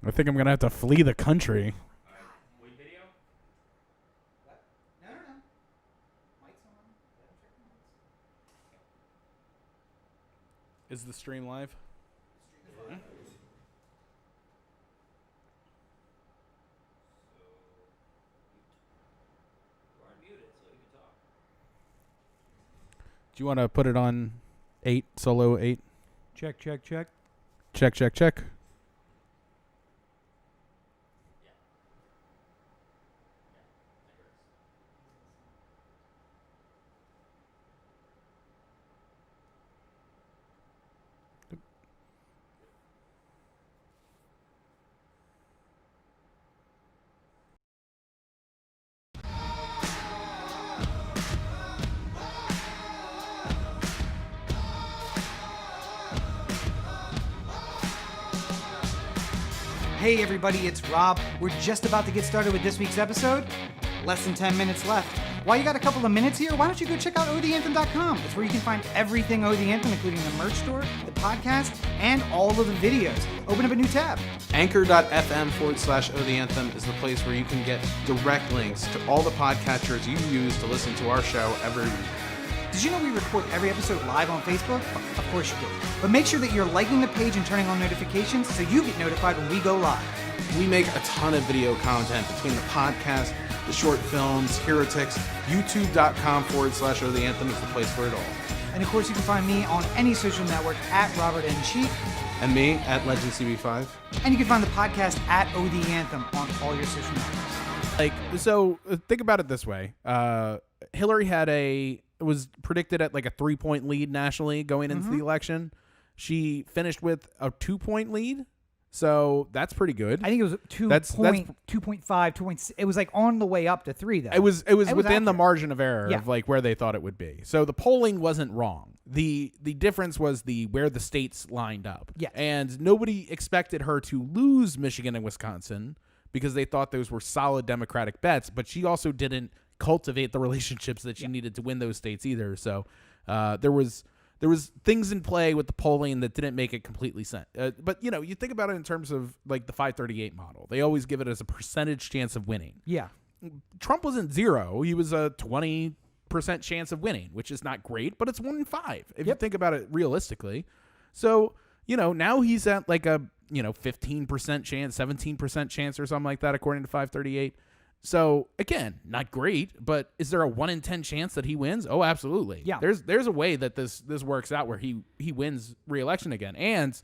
I think I'm going to have to flee the country. Wait, video? What? No. Mic's on. Is the stream live? You are muted, so you can talk. Do you want to put it on 8, solo 8? Check. Check. Hey everybody, it's Rob. We're just about to get started with this week's episode. Less than 10 minutes left. While you got a couple of minutes here, why don't you go check out OTheAnthem.com. It's where you can find everything OThe Anthem, including the merch store, the podcast, and all of the videos. Open up a new tab. Anchor.fm/OTheAnthem is the place where you can get direct links to all the podcatchers you use to listen to our show every week. Did you know we record every episode live on Facebook? Of course you do. But make sure that you're liking the page and turning on notifications so you get notified when we go live. We make a ton of video content between the podcast, the short films, Heretics. YouTube.com/OTheAnthem is the place for it all. And of course you can find me on any social network at Robert N. Cheek. And me at LegendCB5. And you can find the podcast at OThe Anthem on all your social networks. So think about it this way. Hillary was predicted at like a 3-point lead nationally going into the election. She finished with a 2-point lead. So that's pretty good. I think it was 2.5, 2.6. It was like on the way up to 3, though. It was within accurate. the margin of error Yeah. of like where they thought it would be. So the polling wasn't wrong. The difference was where the states lined up. Yes. And nobody expected her to lose Michigan and Wisconsin because they thought those were solid Democratic bets, but she also didn't cultivate the relationships that she needed to win those states either. So there was things in play with the polling that didn't make it completely sense. But, you think about it in terms of like the 538 model. They always give it as a percentage chance of winning. Yeah. Trump wasn't 0. He was a 20% chance of winning, which is not great, but it's 1 in 5 if you think about it realistically. So, now he's at like a, 15% chance, 17% chance or something like that, according to 538. So again, not great, but is there a 1 in 10 chance that he wins? Oh, absolutely. Yeah. There's a way that this works out where he wins re-election again. And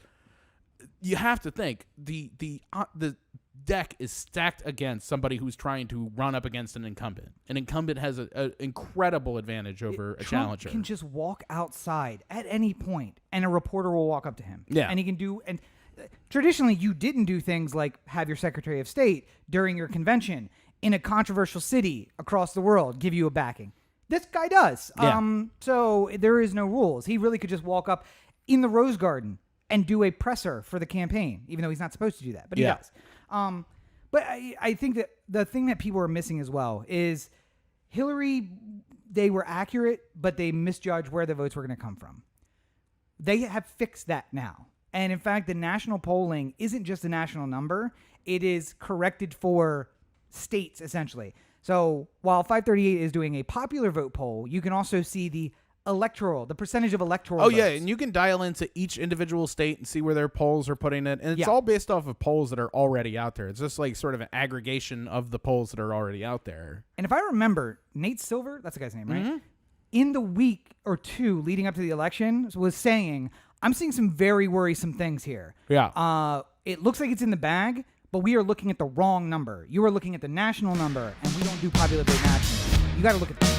you have to think the deck is stacked against somebody who's trying to run up against an incumbent. An incumbent has an incredible advantage over a challenger. Trump can just walk outside at any point, and a reporter will walk up to him. Yeah. And he can do. And traditionally, you didn't do things like have your Secretary of State during your convention in a controversial city across the world give you a backing. This guy does. Yeah. So there is no rules. He really could just walk up in the Rose Garden and do a presser for the campaign, even though he's not supposed to do that, but he does. But I think that the thing that people are missing as well is Hillary, they were accurate, but they misjudged where the votes were going to come from. They have fixed that now. And in fact, the national polling isn't just a national number. It is corrected for states, essentially. So while 538 is doing a popular vote poll, you can also see the percentage of electoral votes. Yeah, and you can dial into each individual state and see where their polls are putting it. And it's all based off of polls that are already out there. It's just like sort of an aggregation of the polls that are already out there. And if I remember, Nate Silver, that's the guy's name, right? In the week or two leading up to the election was saying, I'm seeing some very worrisome things here. Yeah. It looks like it's in the bag, but we are looking at the wrong number. You are looking at the national number, and we don't do popular vote nationally. You got to look at that.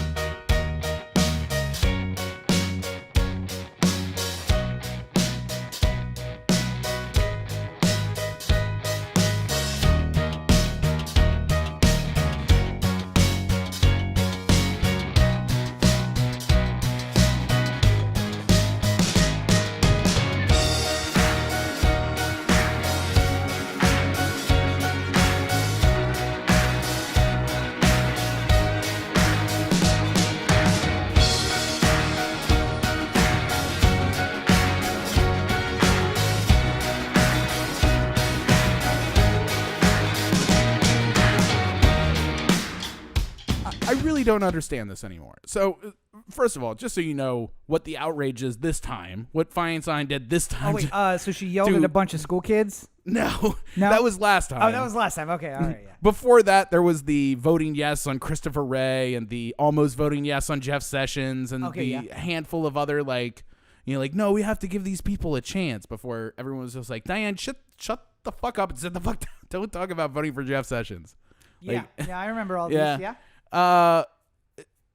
really don't understand this anymore. So, first of all, just so you know what the outrage is this time, what Feinstein did this time. Oh wait, so she yelled at a bunch of school kids? No, that was last time. Oh, that was last time. Okay, all right, yeah. Before that, there was the voting yes on Christopher Wray and the almost voting yes on Jeff Sessions and handful of other no, we have to give these people a chance. Before everyone was just like, Diane, shut the fuck up and sit the fuck down. Don't talk about voting for Jeff Sessions. Yeah, I remember all this.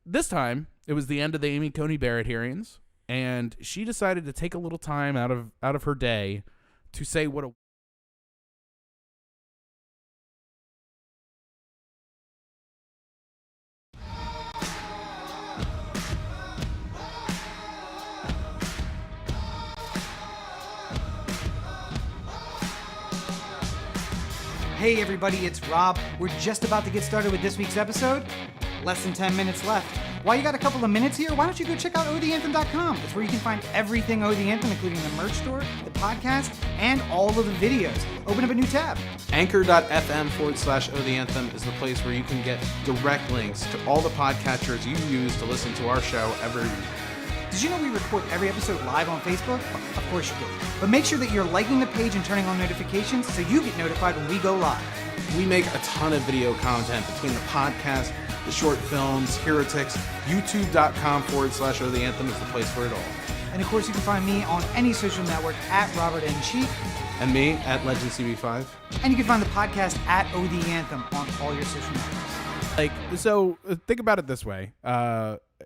This time it was the end of the Amy Coney Barrett hearings, and she decided to take a little time out of her day to say what a Hey everybody, it's Rob. We're just about to get started with this week's episode. Less than 10 minutes left. While you got a couple of minutes here, why don't you go check out otheanthem.com. It's where you can find everything Oh the Anthem, including the merch store, the podcast, and all of the videos. Open up a new tab. Anchor.fm/Oh the Anthem is the place where you can get direct links to all the podcatchers you use to listen to our show every week. Did you know we record every episode live on Facebook? Of course you do. But make sure that you're liking the page and turning on notifications so you get notified when we go live. We make a ton of video content between the podcast, the short films, Heretics. YouTube.com/Oh the Anthem is the place for it all. And of course you can find me on any social network at Robert N. Cheek. And me at LegendCB5. And you can find the podcast at Oh the Anthem on all your social networks. So think about it this way.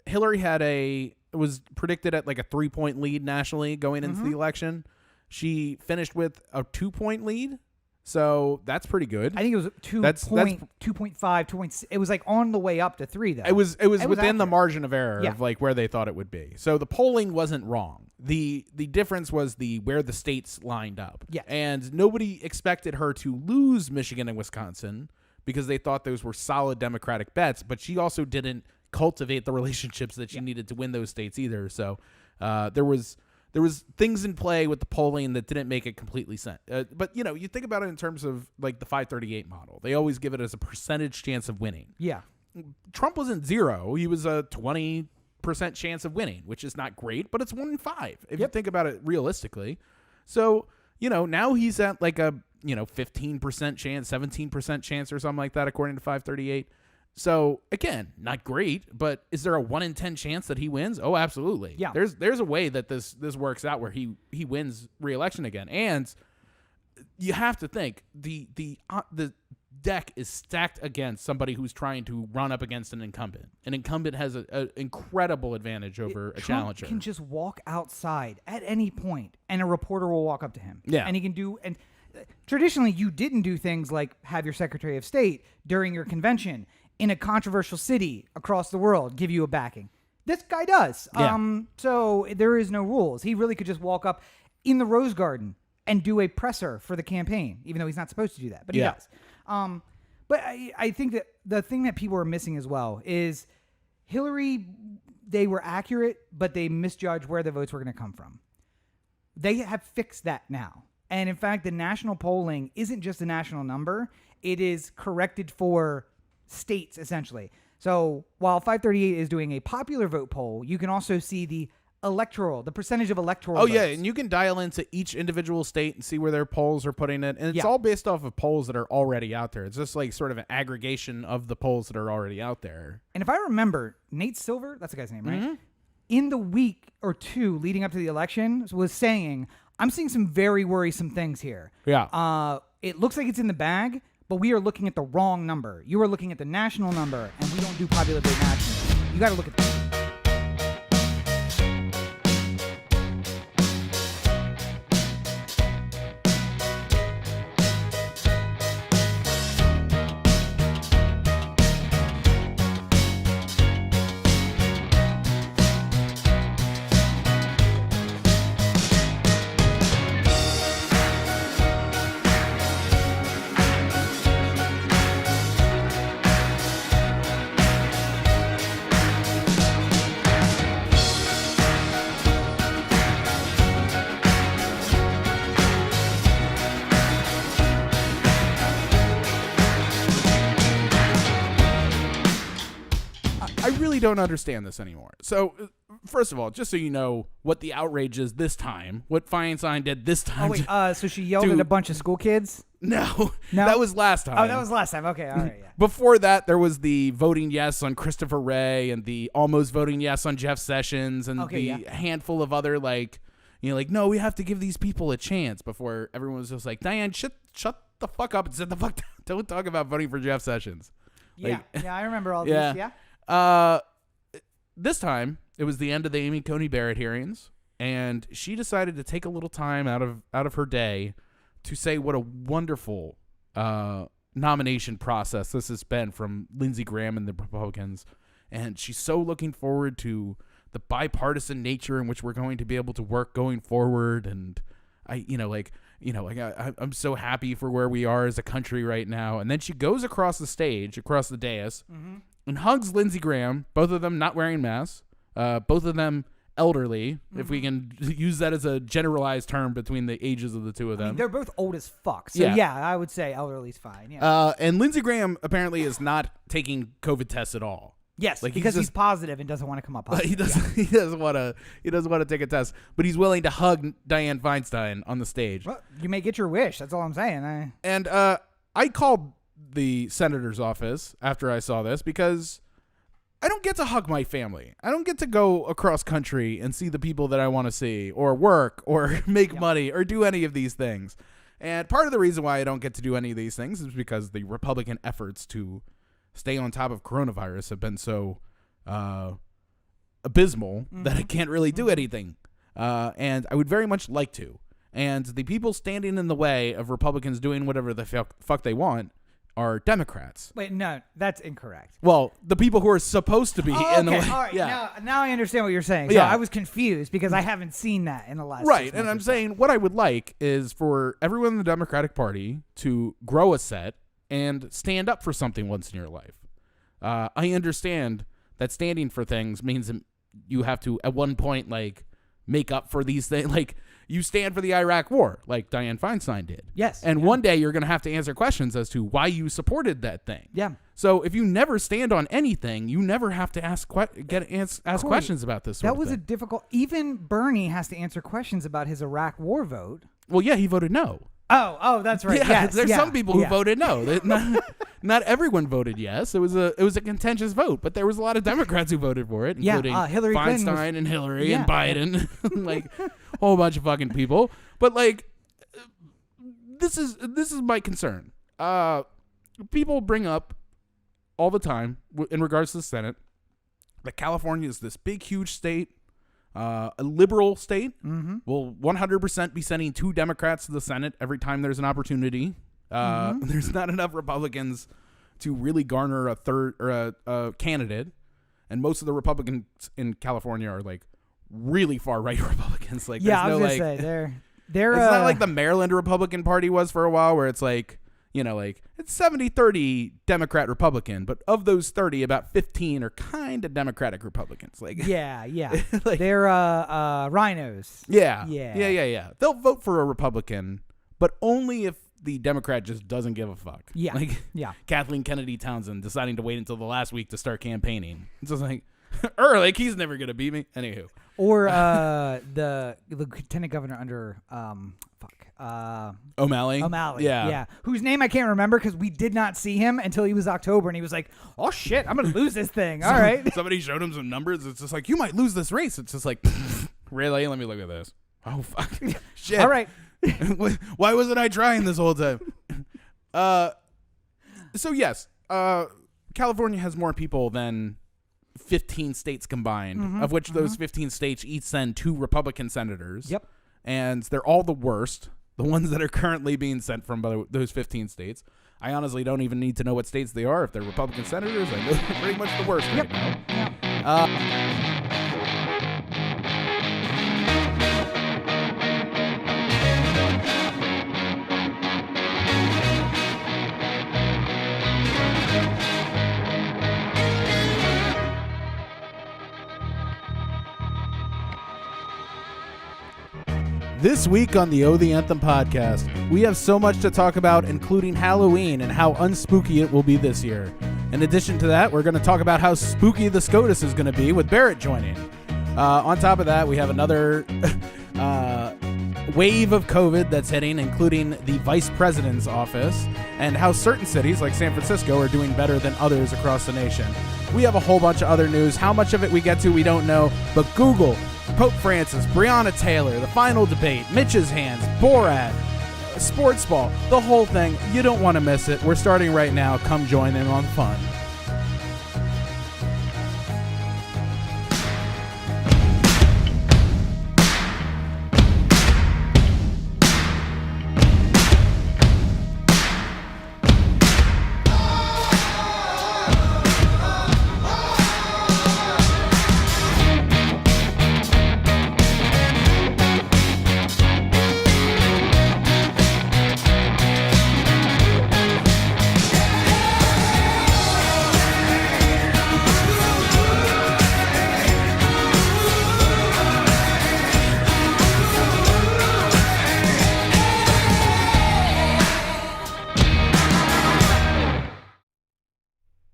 Hillary was predicted at like a 3-point lead nationally going into the election. She finished with a 2-point lead. So that's pretty good. I think it was 2.5, 2.6. It was like on the way up to 3 though. It was within accurate. the margin of error Yeah. of like where they thought it would be. So the polling wasn't wrong. The difference was where the states lined up. Yes. And nobody expected her to lose Michigan and Wisconsin because they thought those were solid Democratic bets, but she also didn't cultivate the relationships that she needed to win those states either. So there was things in play with the polling that didn't make it completely sense. But you think about it in terms of like the 538 model. They always give it as a percentage chance of winning. Yeah. Trump wasn't 0. He was a 20% chance of winning, which is not great, but it's 1 in 5 if you think about it realistically. So, now he's at like a, 15% chance, 17% chance or something like that according to 538. So again, not great, but is there a 1 in 10 chance that he wins? Oh, absolutely. Yeah. There's a way that this works out where he wins re-election again. And you have to think the deck is stacked against somebody who's trying to run up against an incumbent. An incumbent has an incredible advantage over a challenger. Trump can just walk outside at any point and a reporter will walk up to him. Yeah. And he can do traditionally you didn't do things like have your Secretary of State during your convention in a controversial city across the world give you a backing. This guy does. Yeah. So there is no rules. He really could just walk up in the Rose Garden and do a presser for the campaign, even though he's not supposed to do that, but he does. But I think that the thing that people are missing as well is Hillary, they were accurate, but they misjudged where the votes were going to come from. They have fixed that now. And in fact, the national polling isn't just a national number. It is corrected for states, essentially. So while 538 is doing a popular vote poll, you can also see the percentage of electoral votes. Yeah, and you can dial into each individual state and see where their polls are putting it. And it's all based off of polls that are already out there. It's just like sort of an aggregation of the polls that are already out there. And if I remember, Nate Silver, that's the guy's name, right? In the week or two leading up to the election was saying, I'm seeing some very worrisome things here. Yeah. It looks like it's in the bag, but we are looking at the wrong number. You are looking at the national number, and we don't do popular vote nationally. You got to look at that. really don't understand this anymore. So, first of all, just so you know what the outrage is this time, what Feinstein did this time. Oh wait, so she yelled at a bunch of school kids? No, that was last time. Oh, that was last time. Okay, all right, yeah. Before that, there was the voting yes on Christopher Wray and the almost voting yes on Jeff Sessions and handful of other no, we have to give these people a chance. Before everyone was just like, Diane, shut the fuck up and sit the fuck down. Don't talk about voting for Jeff Sessions. Yeah, I remember all this. Yeah. This time it was the end of the Amy Coney Barrett hearings, and she decided to take a little time out of her day to say what a wonderful nomination process this has been from Lindsey Graham and the Republicans, and she's so looking forward to the bipartisan nature in which we're going to be able to work going forward. And I'm so happy for where we are as a country right now. And then she goes across the stage, across the dais, and hugs Lindsey Graham, both of them not wearing masks, both of them elderly, if we can use that as a generalized term between the ages of the two of them. I mean, they're both old as fuck. So yeah, I would say elderly's fine. Yeah. And Lindsey Graham apparently is not taking COVID tests at all. Yes, because he's positive and doesn't want to come up positive. He doesn't want to take a test, but he's willing to hug Dianne Feinstein on the stage. Well, you may get your wish. That's all I'm saying. And I called the senator's office after I saw this because I don't get to hug my family. I don't get to go across country and see the people that I want to see, or work, or make money, or do any of these things. And part of the reason why I don't get to do any of these things is because the Republican efforts to stay on top of coronavirus have been so abysmal that I can't really do anything. And I would very much like to. And the people standing in the way of Republicans doing whatever the fuck they want are Democrats. Wait, no, that's incorrect. Well, the people who are supposed to be in the way. All right, yeah. Now I understand what you're saying. So I was confused because I haven't seen that in the last 6 months. And I'm saying what I would like is for everyone in the Democratic Party to grow a set and stand up for something once in your life. I understand that standing for things means that you have to, at one point, make up for these things. Like, you stand for the Iraq War, like Dianne Feinstein did. Yes. And one day you're going to have to answer questions as to why you supported that thing. Yeah. So if you never stand on anything, you never have to ask questions about this sort of thing. That was a difficult... Even Bernie has to answer questions about his Iraq War vote. Well, yeah, he voted no. Oh, that's right. Yeah, yes, there's some people who voted no. Not everyone voted yes. It was a contentious vote, but there was a lot of Democrats who voted for it, including Hillary Feinstein and Hillary and Biden, like a whole bunch of fucking people. But this is my concern. People bring up all the time in regards to the Senate that California is this big, huge state. A liberal state will 100% be sending 2 Democrats to the Senate every time there's an opportunity. There's not enough Republicans to really garner a third or a candidate, and most of the Republicans in California are really far right Republicans. I was gonna say they're it's not like the Maryland Republican Party was for a while, where it's it's 70-30 Democrat Republican, but of those 30, about 15 are kind of Democratic Republicans. They're rhinos. Yeah. They'll vote for a Republican, but only if the Democrat just doesn't give a fuck. Kathleen Kennedy Townsend deciding to wait until the last week to start campaigning. It's just he's never gonna beat me. Anywho. Or the lieutenant governor under O'Malley. Yeah. Whose name I can't remember because we did not see him until he was October, and he was like, "Oh shit, I'm gonna lose this thing." All right. Somebody showed him some numbers. It's just you might lose this race. It's just really? Let me look at this. Oh fuck. Shit. All right. Why wasn't I trying this whole time? So yes, California has more people than 15 states combined, of which those 15 states each send 2 Republican senators. Yep. And they're all the worst, the ones that are currently being sent from those 15 states. I honestly don't even need to know what states they are. If they're Republican senators, I know they're pretty much the worst right now. This week on the Oh the Anthem podcast, we have so much to talk about, including Halloween and how unspooky it will be this year. In addition to that, we're going to talk about how spooky the SCOTUS is going to be with Barrett joining. On top of that, we have another wave of COVID that's hitting, including the vice president's office, and how certain cities like San Francisco are doing better than others across the nation. We have a whole bunch of other news. How much of it we get to, we don't know, but Google, Pope Francis, Breonna Taylor, the final debate, Mitch's hands, Borat, sports ball, the whole thing. You don't want to miss it. We're starting right now. Come join in on the fun.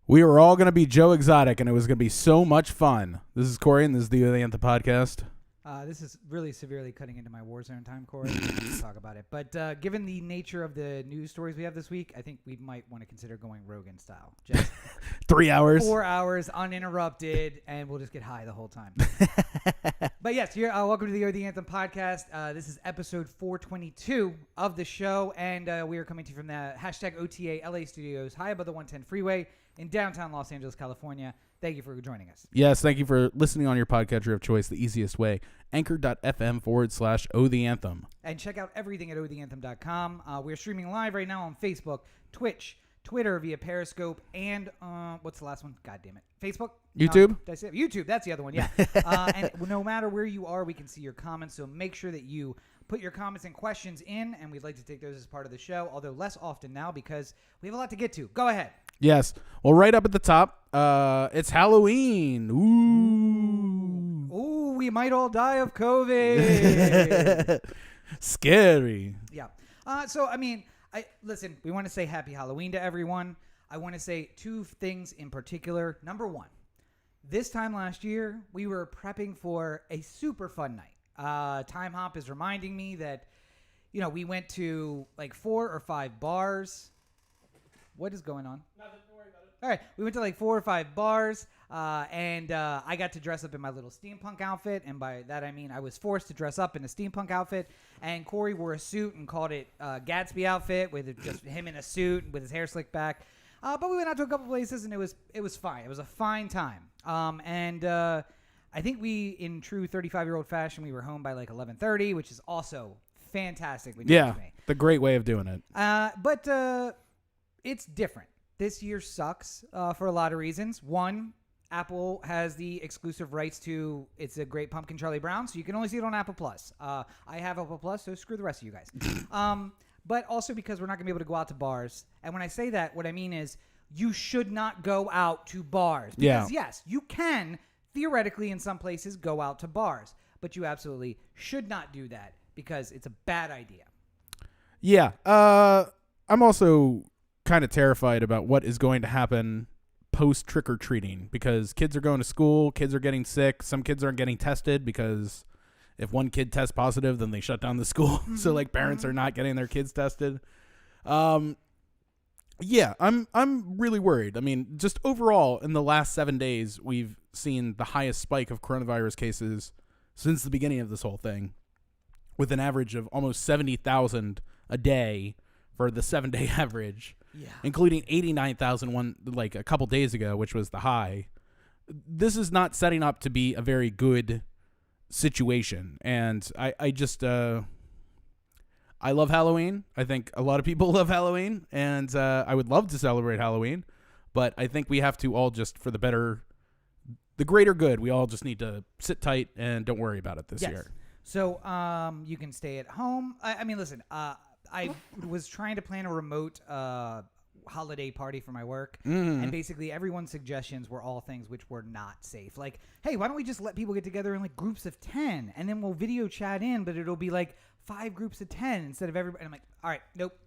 We were all going to be Joe Exotic, and it was going to be so much fun. This is Corey, and this is the Anthem podcast. This is really severely cutting into my Warzone time, Corey. We'll talk about it. But given the nature of the news stories we have this week, I think we might want to consider going Rogan style. Just 3 hours. 4 hours uninterrupted, and we'll just get high the whole time. But yes, welcome to the Anthem podcast. This is episode 422 of the show, and we are coming to you from the #OTA LA studios, high above the 110 freeway in downtown Los Angeles, California. Thank you for joining us. Yes, thank you for listening on your podcatcher of choice, the easiest way. Anchor.fm/Oh the Anthem. And check out everything at ohtheanthem.com. We're streaming live right now on Facebook, Twitch, Twitter via Periscope, and what's the last one? God damn it. Facebook? YouTube? Did I say it? YouTube, that's the other one, yeah. And no matter where you are, we can see your comments, so make sure that you put your comments and questions in, and we'd like to take those as part of the show, although less often now because we have a lot to get to. Go ahead. Yes. Well, right up at the top, it's Halloween. Ooh, we might all die of COVID. Scary. Yeah. So, I mean, listen, we want to say happy Halloween to everyone. I want to say two things in particular. Number one, this time last year, we were prepping for a super fun night. Time Hop is reminding me that, we went to like 4 or 5 bars. What is going on? Nothing, don't worry about it. All right, we went to like 4 or 5 bars, and I got to dress up in my little steampunk outfit, and by that I mean I was forced to dress up in a steampunk outfit, and Corey wore a suit and called it Gatsby outfit with just him in a suit with his hair slicked back. But we went out to a couple places, and it was fine. It was a fine time. And I think we, in true 35-year-old fashion, we were home by like 11:30, which is also fantastic. Yeah, the great way of doing it. But it's different. This year sucks for a lot of reasons. One, Apple has the exclusive rights to It's a Great Pumpkin Charlie Brown, so you can only see it on Apple Plus. I have Apple Plus, so screw the rest of you guys. But also because we're not going to be able to go out to bars. And when I say that, what I mean is you should not go out to bars. Because, yes, you can theoretically in some places go out to bars, but you absolutely should not do that because it's a bad idea. Yeah. I'm also kind of terrified about what is going to happen post trick-or-treating because kids are going to school, kids are getting sick, some kids aren't getting tested because if one kid tests positive, then they shut down the school. So like parents are not getting their kids tested. Yeah, I'm really worried. I mean, just overall in the last 7 days, we've seen the highest spike of coronavirus cases since the beginning of this whole thing, with an average of almost 70,000 a day for the 7-day average. Yeah. Including 89,000 like a couple days ago, which was the high. This is not setting up to be a very good situation. And I just I love Halloween. I think a lot of people love Halloween, and I would love to celebrate Halloween, but I think we have to all just for the greater good, we all just need to sit tight and don't worry about it this year. So you can stay at home. I mean, listen, I was trying to plan a remote holiday party for my work, and basically everyone's suggestions were all things which were not safe. Like, hey, why don't we just let people get together in like groups of 10, and then we'll video chat in, but it'll be like 5 groups of 10 instead of everybody. And I'm like, all right, nope.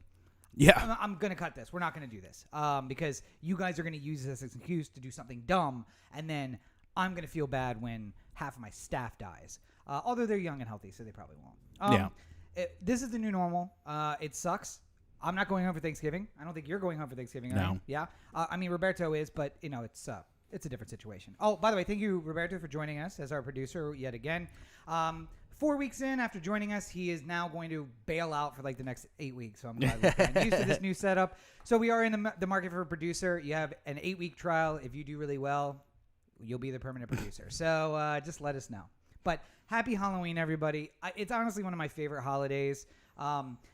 Yeah. I'm going to cut this. We're not going to do this because you guys are going to use this as an excuse to do something dumb, and then I'm going to feel bad when half of my staff dies. Although they're young and healthy, so they probably won't. This is the new normal. It sucks. I'm not going home for Thanksgiving. I don't think you're going home for Thanksgiving. No. Are you? Yeah. I mean, Roberto is, but it's a different situation. Oh, by the way, thank you, Roberto, for joining us as our producer yet again. 4 weeks in after joining us, he is now going to bail out for like the next 8 weeks. So I'm glad we're getting used to this new setup. So we are in the market for a producer. You have an 8-week trial. If you do really well, you'll be the permanent producer. So just let us know. But happy Halloween, everybody. It's honestly one of my favorite holidays.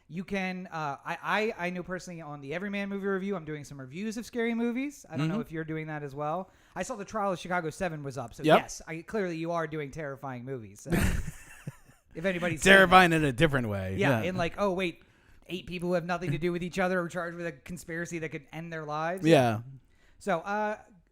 You can, I know personally on the Everyman Movie Review, I'm doing some reviews of scary movies. I don't know if you're doing that as well. I saw the Trial of Chicago 7 was up. So yes, clearly you are doing terrifying movies. So if anybody's terrifying in a different way. Yeah. And like, oh wait, 8 people who have nothing to do with each other are charged with a conspiracy that could end their lives. Yeah. So,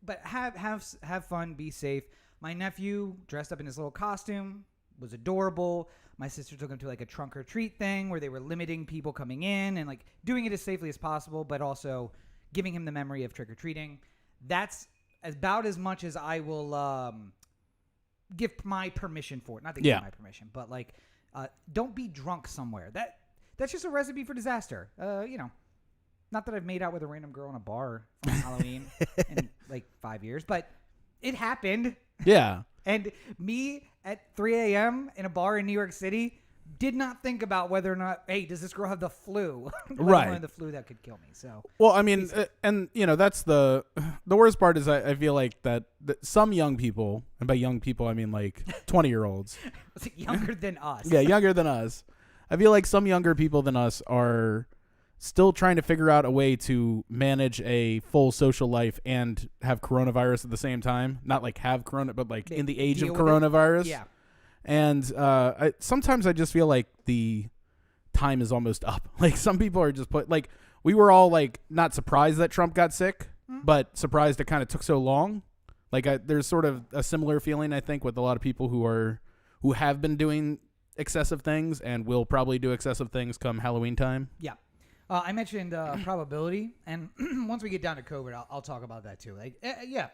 but have fun, be safe. My nephew dressed up in his little costume, was adorable. My sister took him to like a trunk or treat thing where they were limiting people coming in and like doing it as safely as possible, but also giving him the memory of trick or treating. That's about as much as I will give my permission for it. Not to give my permission, but like don't be drunk somewhere. That's just a recipe for disaster. Not that I've made out with a random girl in a bar on Halloween in like 5 years, but it happened. Yeah. And me at 3 a.m. in a bar in New York City did not think about whether or not, hey, does this girl have the flu? Right. The flu that could kill me. So. Well, I mean, and that's the worst part is I feel like that some young people, and by young people I mean like 20-year-olds. Younger than us. Yeah, younger than us. I feel like some younger people than us are still trying to figure out a way to manage a full social life and have coronavirus at the same time. Not like have corona, but like in the age of coronavirus. Yeah. And sometimes I just feel like the time is almost up. Like some people are just like we were all like not surprised that Trump got sick, but surprised it kind of took so long. Like there's sort of a similar feeling I think with a lot of people who have been doing excessive things and will probably do excessive things come Halloween time. Yeah. I mentioned probability, and once we get down to COVID, I'll talk about that too. Like,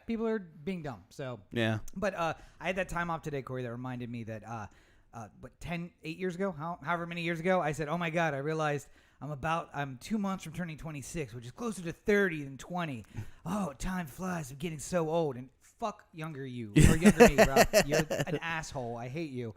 people are being dumb. So yeah. But I had that time off today, Corey, that reminded me that 8 years ago, however many years ago, I said, oh my God, I realized I'm 2 months from turning 26, which is closer to 30 than 20. Oh, time flies. I'm getting so old. And fuck younger you or younger me, bro. You're an asshole. I hate you.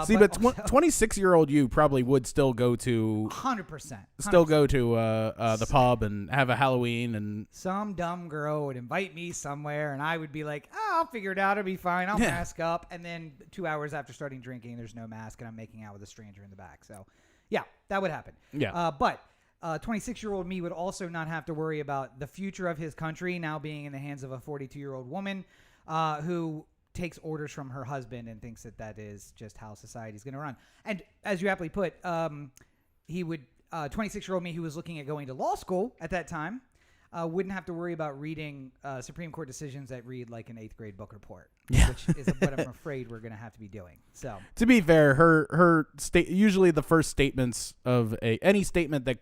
See, but 26-year-old you probably would still go to 100%. Still go to the pub and have a Halloween, and some dumb girl would invite me somewhere, and I would be like, "Oh, I'll figure it out. It'll be fine. I'll mask up." And then 2 hours after starting drinking, there's no mask, and I'm making out with a stranger in the back. So, yeah, that would happen. Yeah. But 26-year-old me would also not have to worry about the future of his country now being in the hands of a 42-year-old woman who takes orders from her husband and thinks that is just how society's going to run. And as you aptly put, he would 26-year-old me who was looking at going to law school at that time wouldn't have to worry about reading Supreme Court decisions that read like an 8th grade book report, which is what I'm afraid we're going to have to be doing. So to be fair, her usually the first statements of any statement that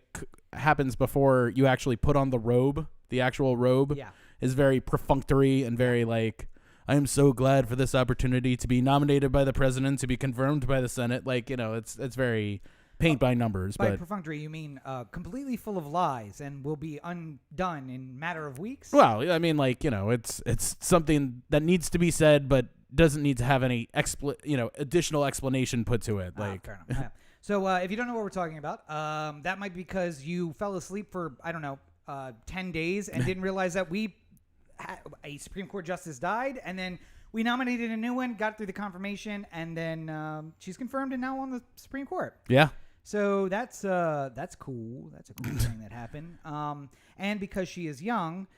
happens before you actually put on the robe, the actual robe, is very perfunctory and very like, I am so glad for this opportunity to be nominated by the president, to be confirmed by the Senate. Like, it's very paint by numbers. By but perfunctory, you mean completely full of lies and will be undone in a matter of weeks? Well, I mean, like, it's something that needs to be said, but doesn't need to have any additional explanation put to it. Like, fair enough. Yeah. So if you don't know what we're talking about, that might be because you fell asleep for, 10 days and didn't realize that a Supreme Court justice died, and then we nominated a new one, got through the confirmation, and then she's confirmed and now on the Supreme Court. Yeah. So that's cool. That's a cool thing that happened. And because she is young,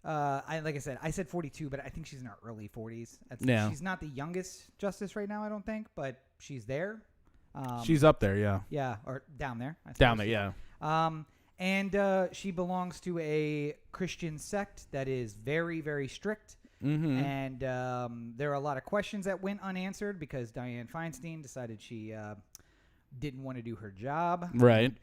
like I said, I said 42, but I think she's in her early 40s. She's not the youngest justice right now, I don't think, but she's there. She's up there, yeah. Yeah, or down there. Down there, yeah. And she belongs to a Christian sect that is very, very strict. Mm-hmm. And there are a lot of questions that went unanswered because Dianne Feinstein decided she didn't want to do her job. Right.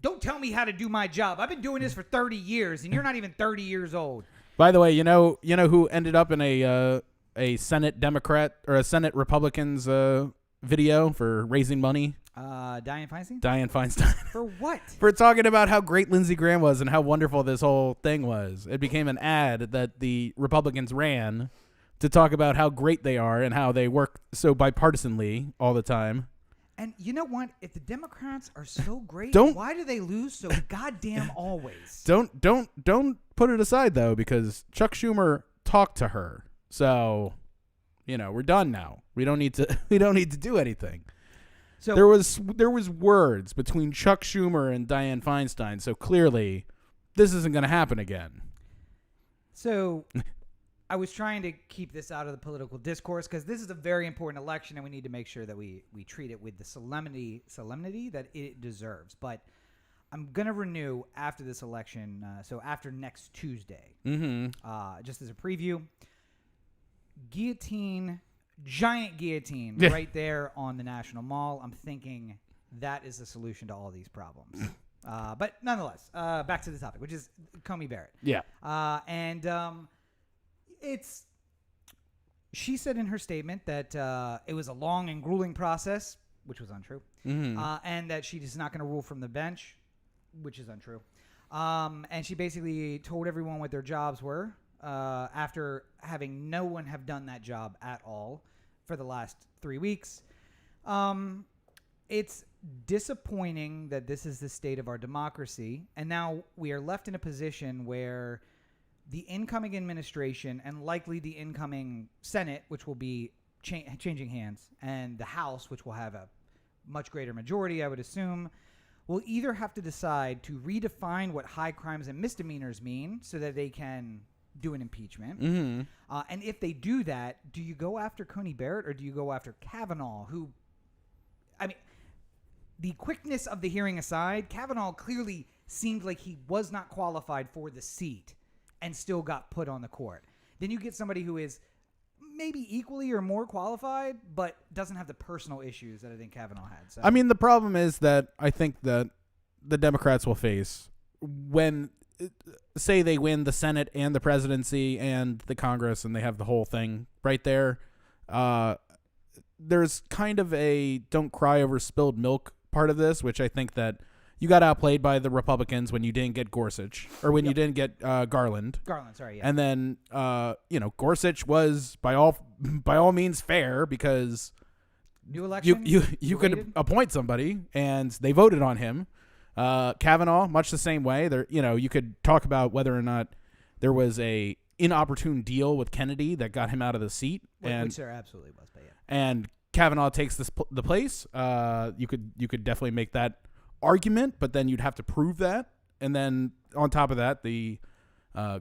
Don't tell me how to do my job. I've been doing this for 30 years, and you're not even 30 years old. By the way, you know who ended up in a Senate Democrat or a Senate Republicans video for raising money? Dianne Feinstein? Dianne Feinstein. For what? For talking about how great Lindsey Graham was and how wonderful this whole thing was. It became an ad that the Republicans ran to talk about how great they are and how they work so bipartisanly all the time. And you know what? If the Democrats are so great, Don't- why do they lose so goddamn always? Don't put it aside though, because Chuck Schumer talked to her. So, we're done now. We don't need to do anything. So There was words between Chuck Schumer and Dianne Feinstein, so clearly this isn't going to happen again. So I was trying to keep this out of the political discourse because this is a very important election, and we need to make sure that we treat it with the solemnity that it deserves. But I'm going to renew after this election, so after next Tuesday. Just as a preview, giant guillotine right there on the National Mall. I'm thinking that is the solution to all these problems. But nonetheless, back to the topic, which is Comey Barrett. Yeah. She said in her statement that it was a long and grueling process, which was untrue, and that she is not going to rule from the bench, which is untrue. And she basically told everyone what their jobs were after having no one have done that job at all for the last 3 weeks. It's disappointing that this is the state of our democracy, and now we are left in a position where the incoming administration and likely the incoming Senate, which will be changing hands, and the House, which will have a much greater majority, I would assume, will either have to decide to redefine what high crimes and misdemeanors mean so that they can do an impeachment. And if they do that, do you go after Coney Barrett or do you go after Kavanaugh, who, I mean, the quickness of the hearing aside, Kavanaugh clearly seemed like he was not qualified for the seat and still got put on the court. Then you get somebody who is maybe equally or more qualified, but doesn't have the personal issues that I think Kavanaugh had. So. I mean, the problem is that I think that the Democrats will face when, say they win the Senate and the presidency and the Congress and they have the whole thing right there. There's kind of a don't cry over spilled milk part of this, which I think that you got outplayed by the Republicans when you didn't get Gorsuch or when you didn't get Garland. Sorry. Yeah. And then, Gorsuch was by all means fair because New election. you could appoint somebody and they voted on him. Kavanaugh, much the same way. There, you could talk about whether or not there was a inopportune deal with Kennedy that got him out of the seat, Which there absolutely was, but yeah. And Kavanaugh takes the place. You could definitely make that argument, but then you'd have to prove that, and then on top of that, the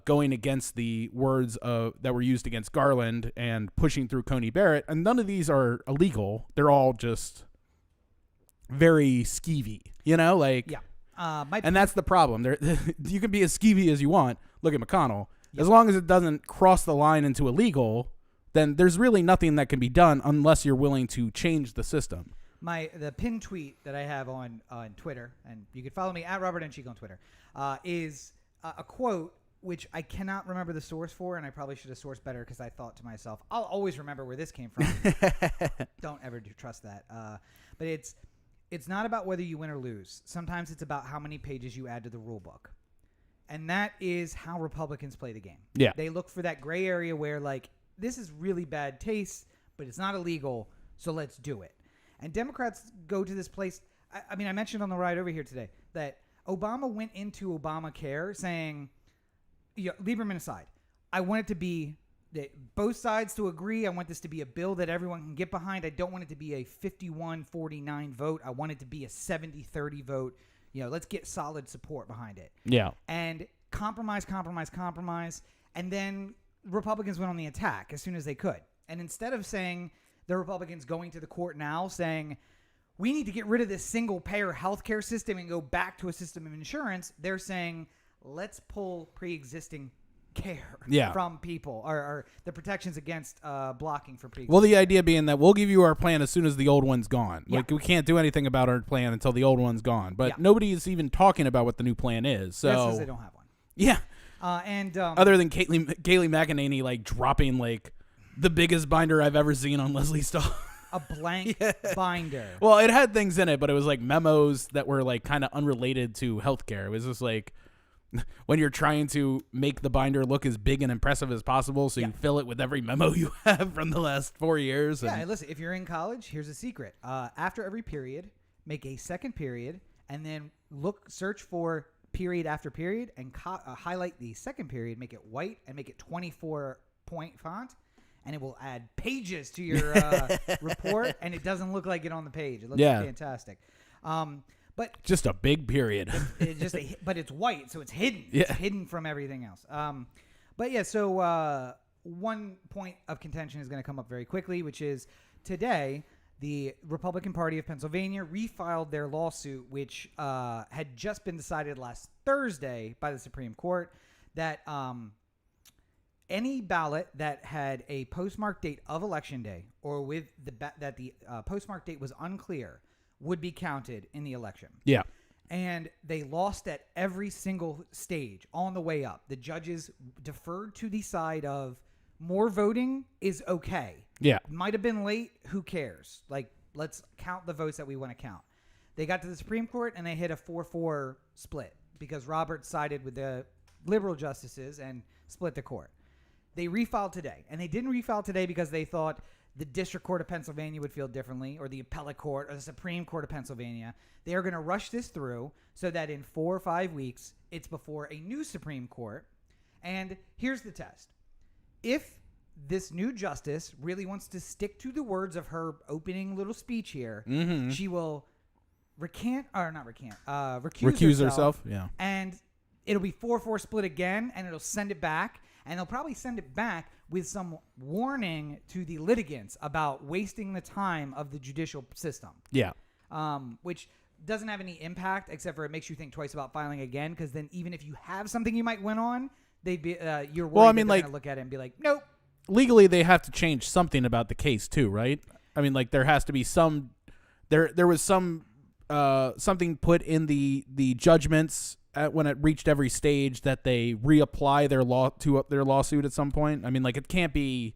going against the words that were used against Garland and pushing through Coney Barrett, and none of these are illegal. They're all just very skeevy, Yeah. And that's the problem. You can be as skeevy as you want. Look at McConnell. As long as it doesn't cross the line into illegal, then there's really nothing that can be done unless you're willing to change the system. The pinned tweet that I have on Twitter, and you can follow me at Robert N. Cheek on Twitter, is a quote which I cannot remember the source for, and I probably should have sourced better because I thought to myself, I'll always remember where this came from. Don't ever trust that. But it's not about whether you win or lose. Sometimes it's about how many pages you add to the rule book. And that is how Republicans play the game. Yeah. They look for that gray area where, this is really bad taste, but it's not illegal, so let's do it. And Democrats go to this place. I mean, I mentioned on the ride over here today that Obama went into Obamacare saying, Lieberman aside, I want it to be that both sides to agree. I want this to be a bill that everyone can get behind. I don't want it to be a 51-49 vote. I want it to be a 70-30 vote. Let's get solid support behind it. Yeah. And compromise. And then Republicans went on the attack as soon as they could. And instead of saying the Republicans going to the court now saying we need to get rid of this single-payer healthcare system and go back to a system of insurance, they're saying let's pull pre-existing care Yeah. from people, or the protections against blocking for pre. Well, the idea being that we'll give you our plan as soon as the old one's gone. Yeah. Like, we can't do anything about our plan until the old one's gone. But Yeah. nobody is even talking about what the new plan is. So That's because they don't have one. yeah. And Other than Kaylee McEnany like dropping like the biggest binder I've ever seen on Leslie Stahl. a blank binder. Well, it had things in it, but it was like memos that were like kind of unrelated to healthcare. It was just like when you're trying to make the binder look as big and impressive as possible, so you fill it with every memo you have from the last 4 years. Yeah, and listen, if you're in college, here's a secret. After every period, make a second period, and then search for period after period, and highlight the second period, make it white, and make it 24-point font, and it will add pages to your report, and it doesn't look like it on the page. It looks fantastic. But just a big period. But it's white, so it's hidden. Yeah. It's hidden from everything else. But yeah, so one point of contention is going to come up very quickly, which is today the Republican Party of Pennsylvania refiled their lawsuit, which had just been decided last Thursday by the Supreme Court, that any ballot that had a postmark date of Election Day, or with that the postmark date was unclear, would be counted in the election. Yeah. And they lost at every single stage on the way up. The judges deferred to the side of more voting is okay. Yeah. Might have been late. Who cares? Like, let's count the votes that we want to count. They got to the Supreme Court and they hit a 4-4 split because Roberts sided with the liberal justices and split the court. They refiled today. And they didn't refile today because they thought the District Court of Pennsylvania would feel differently, or the Appellate Court, or the Supreme Court of Pennsylvania. They are going to rush this through so that in 4 or 5 weeks, it's before a new Supreme Court. And here's the test. If this new justice really wants to stick to the words of her opening little speech here, she will recuse herself. Yeah. And it'll be 4-4 split again, and it'll send it back. And they'll probably send it back with some warning to the litigants about wasting the time of the judicial system. Yeah. Which doesn't have any impact except for it makes you think twice about filing again, because then even if you have something you might win on, they'd be you're worried they're going to look at it and be like, nope. Legally, they have to change something about the case too, right? I mean, like there has to be some. There was some something put in the judgments when it reached every stage that they reapply their lawsuit at some point. I mean, like it can't be,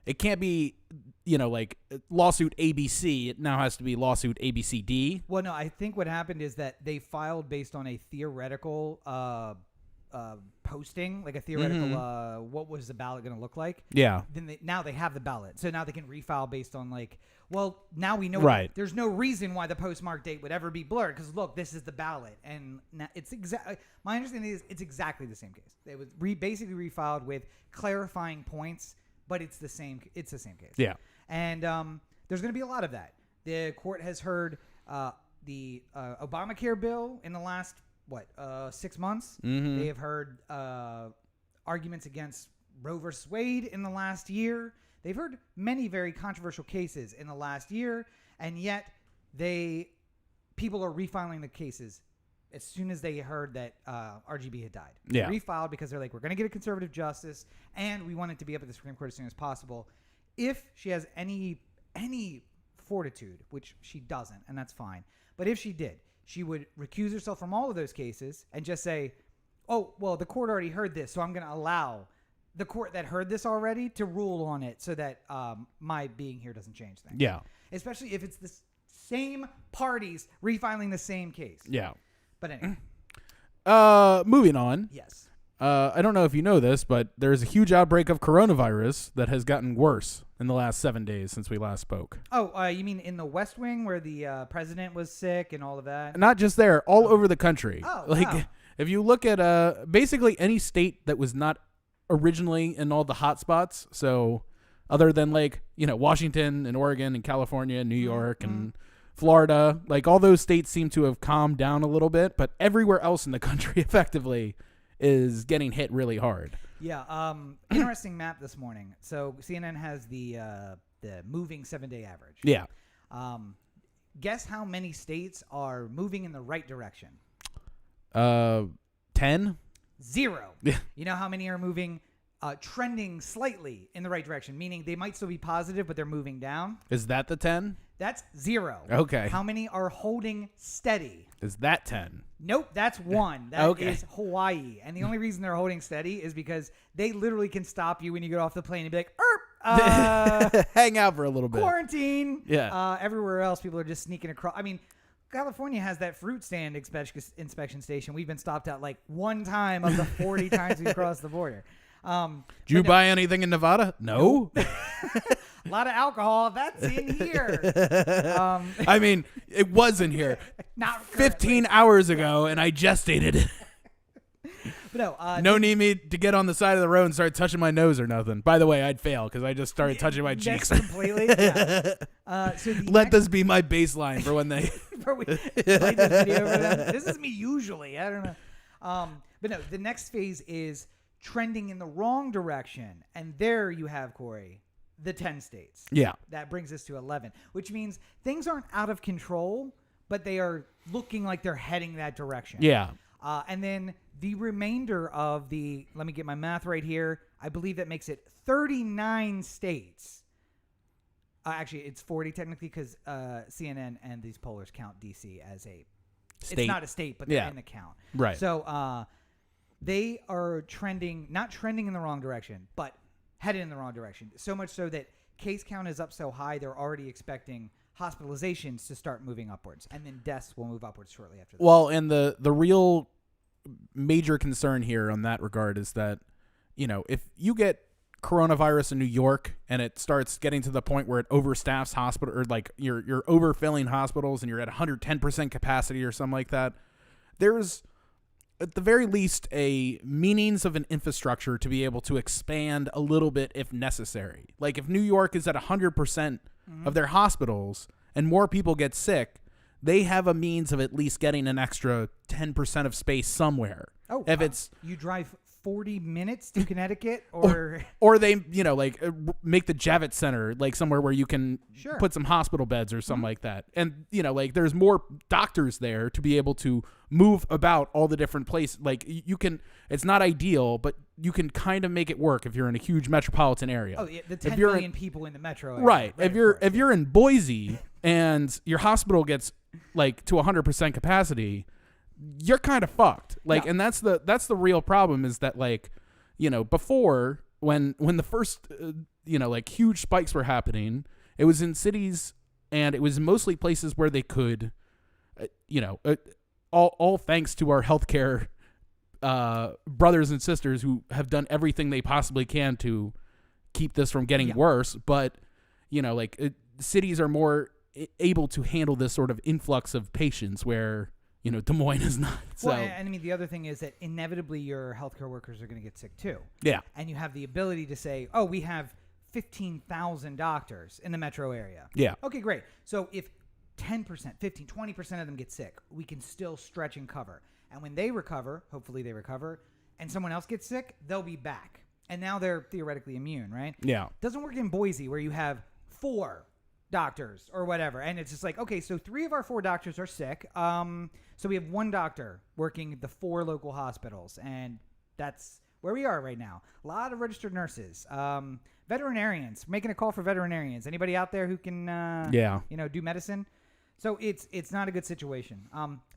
like lawsuit ABC. It now has to be lawsuit ABCD. Well, no, I think what happened is that they filed based on a theoretical posting, like a theoretical what was the ballot going to look like. Yeah. Then now they have the ballot, so now they can refile based on like, well, now we know there's no reason why the postmark date would ever be blurred, because look, this is the ballot, and now it's my understanding is it's exactly the same case. It was basically refiled with clarifying points, but it's the same case. Yeah. And there's going to be a lot of that. The court has heard the Obamacare bill in the last 6 months. They have heard arguments against Roe versus Wade in the last year. They've heard many very controversial cases in the last year, and yet people are refiling the cases as soon as they heard that RGB had died. Yeah. They refiled because they're like, we're going to get a conservative justice, and we want it to be up at the Supreme Court as soon as possible. If she has any fortitude, which she doesn't, and that's fine, but if she did, she would recuse herself from all of those cases and just say, oh, well, the court already heard this, so I'm going to allow the court that heard this already to rule on it so that my being here doesn't change things. Yeah. Especially if it's the same parties refiling the same case. Yeah. But anyway. Moving on. Yes. I don't know if you know this, but there's a huge outbreak of coronavirus that has gotten worse in the last 7 days since we last spoke. Oh, you mean in the West Wing where the president was sick and all of that? Not just there, all over the country. Oh, wow. If you look at basically any state that was not originally in all the hot spots, so other than Washington and Oregon and California and New York and Florida, like all those states seem to have calmed down a little bit, but everywhere else in the country effectively is getting hit really hard. Yeah. Interesting map this morning. So CNN has the moving 7-day average. Yeah. Guess how many states are moving in the right direction? 10? 0. Yeah. You know how many are moving, trending slightly in the right direction, meaning they might still be positive, but they're moving down? Is that the 10? That's 0. Okay. How many are holding steady? Is that 10? Nope, that's 1. That Okay. is Hawaii. And the only reason they're holding steady is because they literally can stop you when you get off the plane and be like, Hang out for a little bit. quarantine. Yeah. Everywhere else, people are just sneaking across. I mean, California has that fruit stand inspection station. We've been stopped at like 1 time of the 40 times we crossed the border. Did you buy anything in Nevada? No. A lot of alcohol. That's in here. I mean, it was in here Not 15 hours ago, and I gestated it. But no. No need me to get on the side of the road and start touching my nose or nothing. By the way, I'd fail because I just started touching my cheeks. Completely. Yeah. So Let this be my baseline for when they. before we play this video for them. This is me usually. I don't know. But no, the next phase is trending in the wrong direction. And there you have, Corey, the 10 states. Yeah. That brings us to 11, which means things aren't out of control, but they are looking like they're heading that direction. Yeah. And then the remainder of let me get my math right here. I believe that makes it 39 states. Actually, it's 40 technically because CNN and these pollers count D.C. as a state. It's not a state, but they're in the count. Right. So they are not trending in the wrong direction, but headed in the wrong direction. So much so that case count is up so high, they're already expecting hospitalizations to start moving upwards, and then deaths will move upwards shortly after that. Well, and the real major concern here on that regard is that, if you get coronavirus in New York and it starts getting to the point where it overstaffs hospital, or like you're overfilling hospitals and you're at 110% capacity or something like that, there's at the very least a means of an infrastructure to be able to expand a little bit if necessary. Like if New York is at 100% of their hospitals and more people get sick, they have a means of at least getting an extra 10% of space somewhere. Oh, if it's you drive 40 minutes to Connecticut, or they, make the Javits Center like somewhere where you can put some hospital beds or something like that. And, there's more doctors there to be able to move about all the different places. Like you can, it's not ideal, but you can kind of make it work if you're in a huge metropolitan area. Oh, yeah, the 10 million people in the metro area. Right. If you're in Boise and your hospital gets like to 100% capacity, you're kind of fucked. Like, and that's the real problem is that before when the first, huge spikes were happening, it was in cities and it was mostly places where they could, all thanks to our healthcare brothers and sisters who have done everything they possibly can to keep this from getting worse. But, cities are more able to handle this sort of influx of patients where, Des Moines is not. So. Well, and I mean, the other thing is that inevitably your healthcare workers are going to get sick too. Yeah. And you have the ability to say, oh, we have 15,000 doctors in the metro area. Yeah. Okay, great. So if 10%, 15, 20% of them get sick, we can still stretch and cover. And when they recover, hopefully they recover, and someone else gets sick, they'll be back. And now they're theoretically immune, right? Yeah. Doesn't work in Boise where you have 4 doctors or whatever. And it's just like, okay, so 3 of our 4 doctors are sick. So we have 1 doctor working the 4 local hospitals. And that's where we are right now. A lot of registered nurses. Veterinarians. Making a call for veterinarians. Anybody out there who can, do medicine? So it's not a good situation.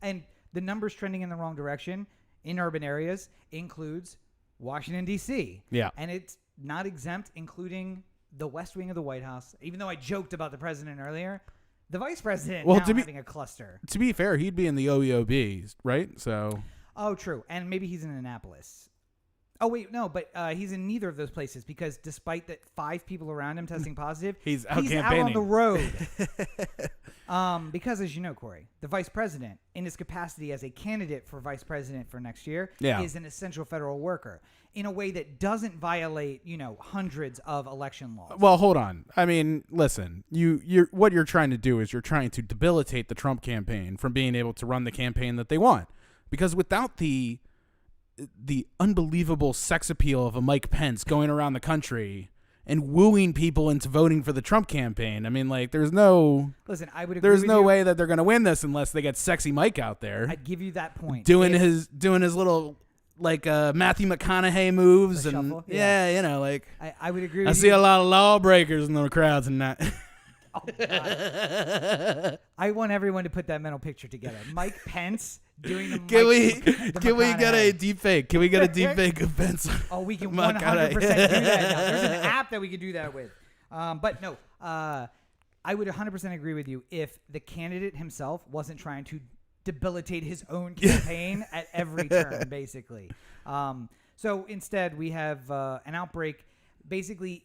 And the numbers trending in the wrong direction in urban areas includes Washington, D.C. Yeah. And it's not exempt, including the West Wing of the White House. Even though I joked about the president earlier, the vice president having a cluster. To be fair, he'd be in the OEOB, right? So. Oh, true. And maybe he's in Annapolis. Oh, wait, no, but he's in neither of those places because despite that 5 people around him testing positive, he's out campaigning. Out on the road. Because, as you know, Corey, the vice president, in his capacity as a candidate for vice president for next year, is an essential federal worker in a way that doesn't violate, hundreds of election laws. Well, hold on. I mean, listen, what you're trying to do is you're trying to debilitate the Trump campaign from being able to run the campaign that they want. Because without the unbelievable sex appeal of a Mike Pence going around the country and wooing people into voting for the Trump campaign, I mean, there's no... Listen, I would agree There's with no you. way that they're going to win this unless they get sexy Mike out there. I'd give you that point. Doing his little like Matthew McConaughey moves The and shuffle? yeah, Yeah. you know, like I would agree I with see you. a lot of lawbreakers in the crowd tonight. Oh, God. I want everyone to put that mental picture together. Mike Pence doing the Can we the can we get a McConaughey. deep fake? Can we get a deep fake of Pence? Oh, we can McConaughey. 100% do that now. There's an app that we can do that with. But no, I would 100% agree with you if the candidate himself wasn't trying to debilitate his own campaign at every turn, basically. So instead, we have an outbreak. Basically,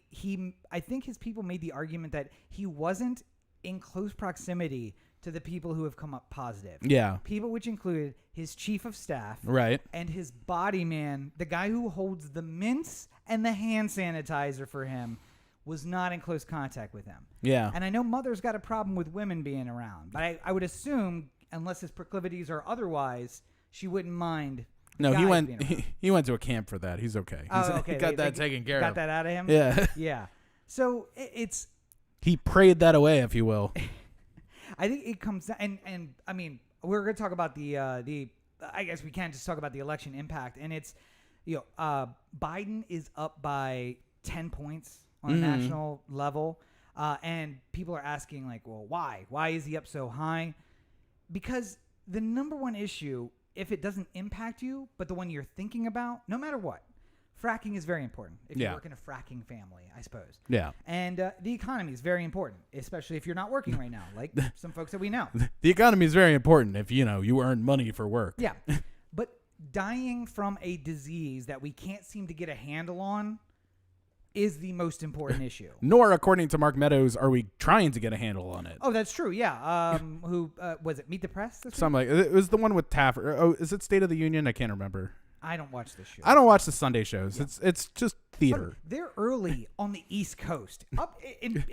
I think his people made the argument that he wasn't in close proximity to the people who have come up positive. Yeah. People which included his chief of staff, Right. and his body man, the guy who holds the mints and the hand sanitizer for him, was not in close contact with him. Yeah. And I know Mother's got a problem with women being around, but I would assume, unless his proclivities are otherwise, she wouldn't mind. No, he guys went being around. he went to a camp for that. He's okay. Oh, okay. He got that taken care got of. that out of him? Yeah. Yeah. So it's, He prayed that away, if you will. I think it comes down, and I mean, we're going to talk about the, I guess we can just talk about the election impact, and it's, Biden is up by 10 points on a national level, and people are asking, like, well, why? Why is he up so high? Because the number one issue, if it doesn't impact you, but the one you're thinking about, no matter what, fracking is very important if you work in a fracking family, I suppose. Yeah. And the economy is very important, especially if you're not working right now, like some folks that we know. The economy is very important if you earn money for work. Yeah. But dying from a disease that we can't seem to get a handle on is the most important issue. Nor, according to Mark Meadows, are we trying to get a handle on it. Oh, that's true. Yeah. Who was it? Meet the Press? This week? Something like it was the one with Taft. Oh, is it State of the Union? I can't remember. I don't watch this show. I don't watch the Sunday shows. It's just theater. They're early on the East Coast. Up in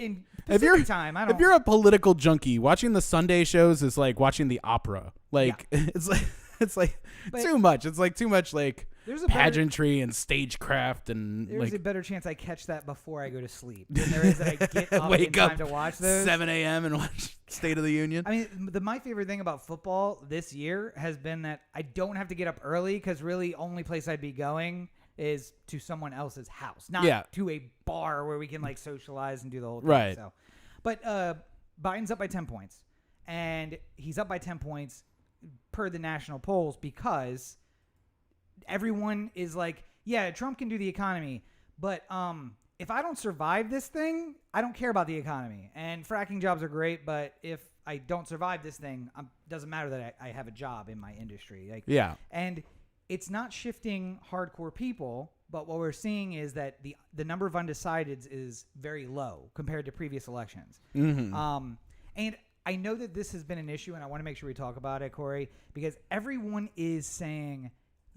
If Pacific time, I don't. If you're a political junkie, watching the Sunday shows is like watching the opera. Like it's like But too much. It's like too much like there's a better- pageantry and stagecraft and There's like a better chance I catch that before I go to sleep than there is that I get up in wake time up to watch those. 7 a.m. and watch State of the Union. I mean, my favorite thing about football this year has been that I don't have to get up early because really only place I'd be going is to someone else's house, not to a bar where we can like socialize and do the whole thing. Right. So, but Biden's up by 10 points, and he's up by 10 points per the national polls because everyone is like, yeah, Trump can do the economy, but if I don't survive this thing, I don't care about the economy. And fracking jobs are great, but if I don't survive this thing, doesn't matter that I have a job in my industry. Like, Yeah. And it's not shifting hardcore people, but what we're seeing is that the number of undecideds is very low compared to previous elections. Mm-hmm. And I know that this has been an issue, and I want to make sure we talk about it, Corey, because everyone is saying,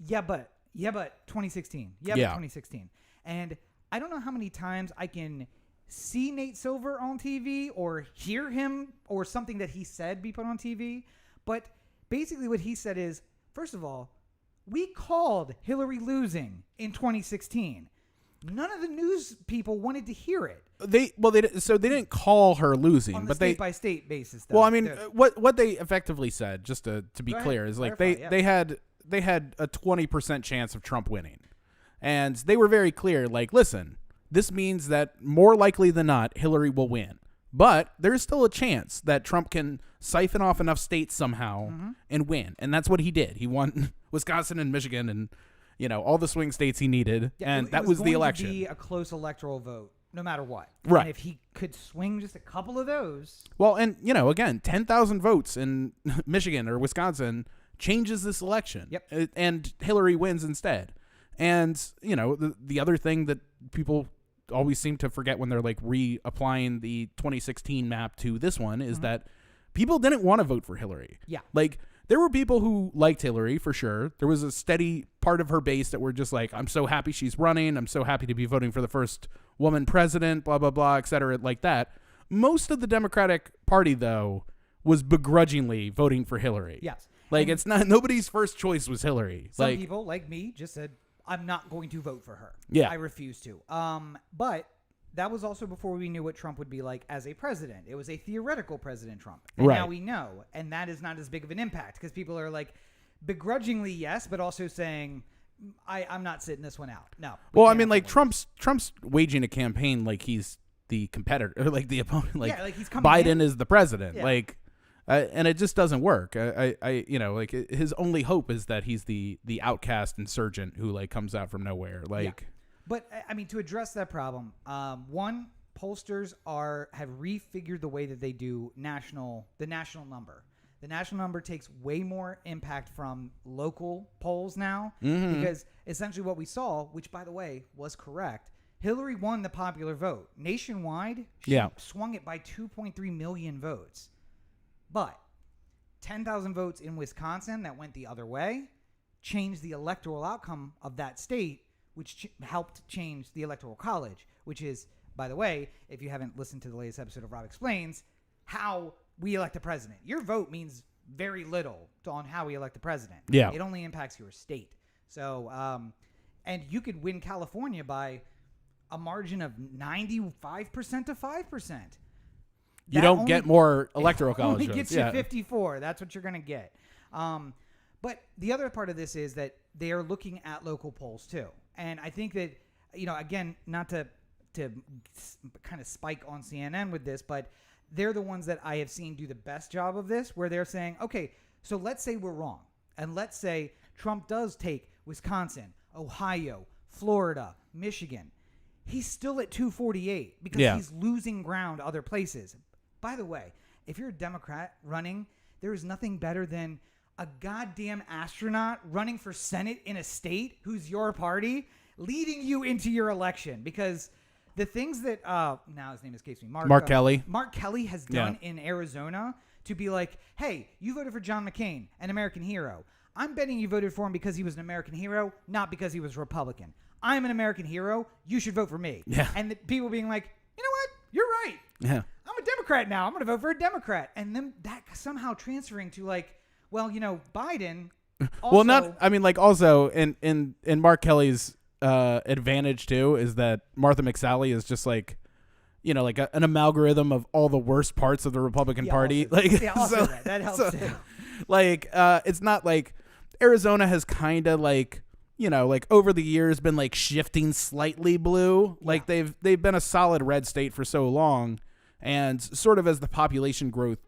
yeah, but 2016. Yeah, but 2016. And I don't know how many times I can see Nate Silver on TV or hear him or something that he said be put on TV. But basically what he said is, first of all, we called Hillary losing in 2016. None of the news people wanted to hear it. They didn't call her losing, On the but state by state basis, though. Well, I mean, what they effectively said, just to be Go ahead. clear, is like Clarify, they had a 20% chance of Trump winning, and they were very clear. Like, listen, this means that more likely than not, Hillary will win, but there's still a chance that Trump can siphon off enough states somehow and win, and that's what he did. He won Wisconsin and Michigan, and all the swing states he needed, and that was the election. It was going to be a close electoral vote, no matter what. Right. And if he could swing just a couple of those. Well, and again, 10,000 votes in Michigan or Wisconsin changes this election. Yep. And Hillary wins instead. And, the other thing that people always seem to forget when they're like reapplying the 2016 map to this one is that people didn't want to vote for Hillary. Yeah. Like, there were people who liked Hillary for sure. There was a steady part of her base that were just like, I'm so happy she's running. I'm so happy to be voting for the first woman president, blah, blah, blah, et cetera, like that. Most of the Democratic Party, though, was begrudgingly voting for Hillary. Yes. Like, And it's not, nobody's first choice was Hillary. some Like, people, like me, just said, I'm not going to vote for her. Yeah. I refuse to. But that was also before we knew what Trump would be like as a president. It was a theoretical President Trump. And Right. now we know. And that is not as big of an impact because people are like, begrudgingly, yes, but also saying, I'm not sitting this one out. No. Well, I can't mean, have like someone- Trump's waging a campaign like he's the competitor, or like the opponent. Like, Yeah, like he's coming Biden in. is the president. Yeah. Like, and it just doesn't work. Like his only hope is that he's the outcast insurgent who like comes out from nowhere. Like, But I mean, to address that problem, one, pollsters have refigured the way that they do the national number. The national number takes way more impact from local polls now because essentially what we saw, which by the way was correct, Hillary won the popular vote nationwide. She swung it by 2.3 million votes, but 10,000 votes in Wisconsin that went the other way changed the electoral outcome of that state, which helped change the Electoral College, which is, by the way, if you haven't listened to the latest episode of Rob Explains, how we elect a president. Your vote means very little on how we elect the president. Yeah. It only impacts your state. So, and you could win California by a margin of 95% to 5%. you don't get more electoral college only votes. gets you 54. That's what you're going to get. But the other part of this is that they are looking at local polls too. And I think that, again, not to kind of spike on CNN with this, but they're the ones that I have seen do the best job of this, where they're saying, okay, so let's say we're wrong. And let's say Trump does take Wisconsin, Ohio, Florida, Michigan. He's still at 248 because he's losing ground other places. By the way, if you're a Democrat running, there is nothing better than a goddamn astronaut running for Senate in a state who's your party leading you into your election, because the things that now his name escapes me. Mark Kelly. Mark Kelly has done in Arizona to be like, hey, you voted for John McCain, an American hero. I'm betting you voted for him because he was an American hero, not because he was Republican. I'm an American hero. You should vote for me. Yeah. And the people being like, you know what? You're right. Yeah. I'm a Democrat now. I'm going to vote for a Democrat. And then that somehow transferring to like, well, Biden. Also, Well, not. I mean, like also in Mark Kelly's advantage too is that Martha McSally is just like, like an amalgam of all the worst parts of the Republican Party. Also, that helps too. Like, it's not like Arizona has kind of like, like over the years been like shifting slightly blue. Like they've been a solid red state for so long, and sort of as the population growth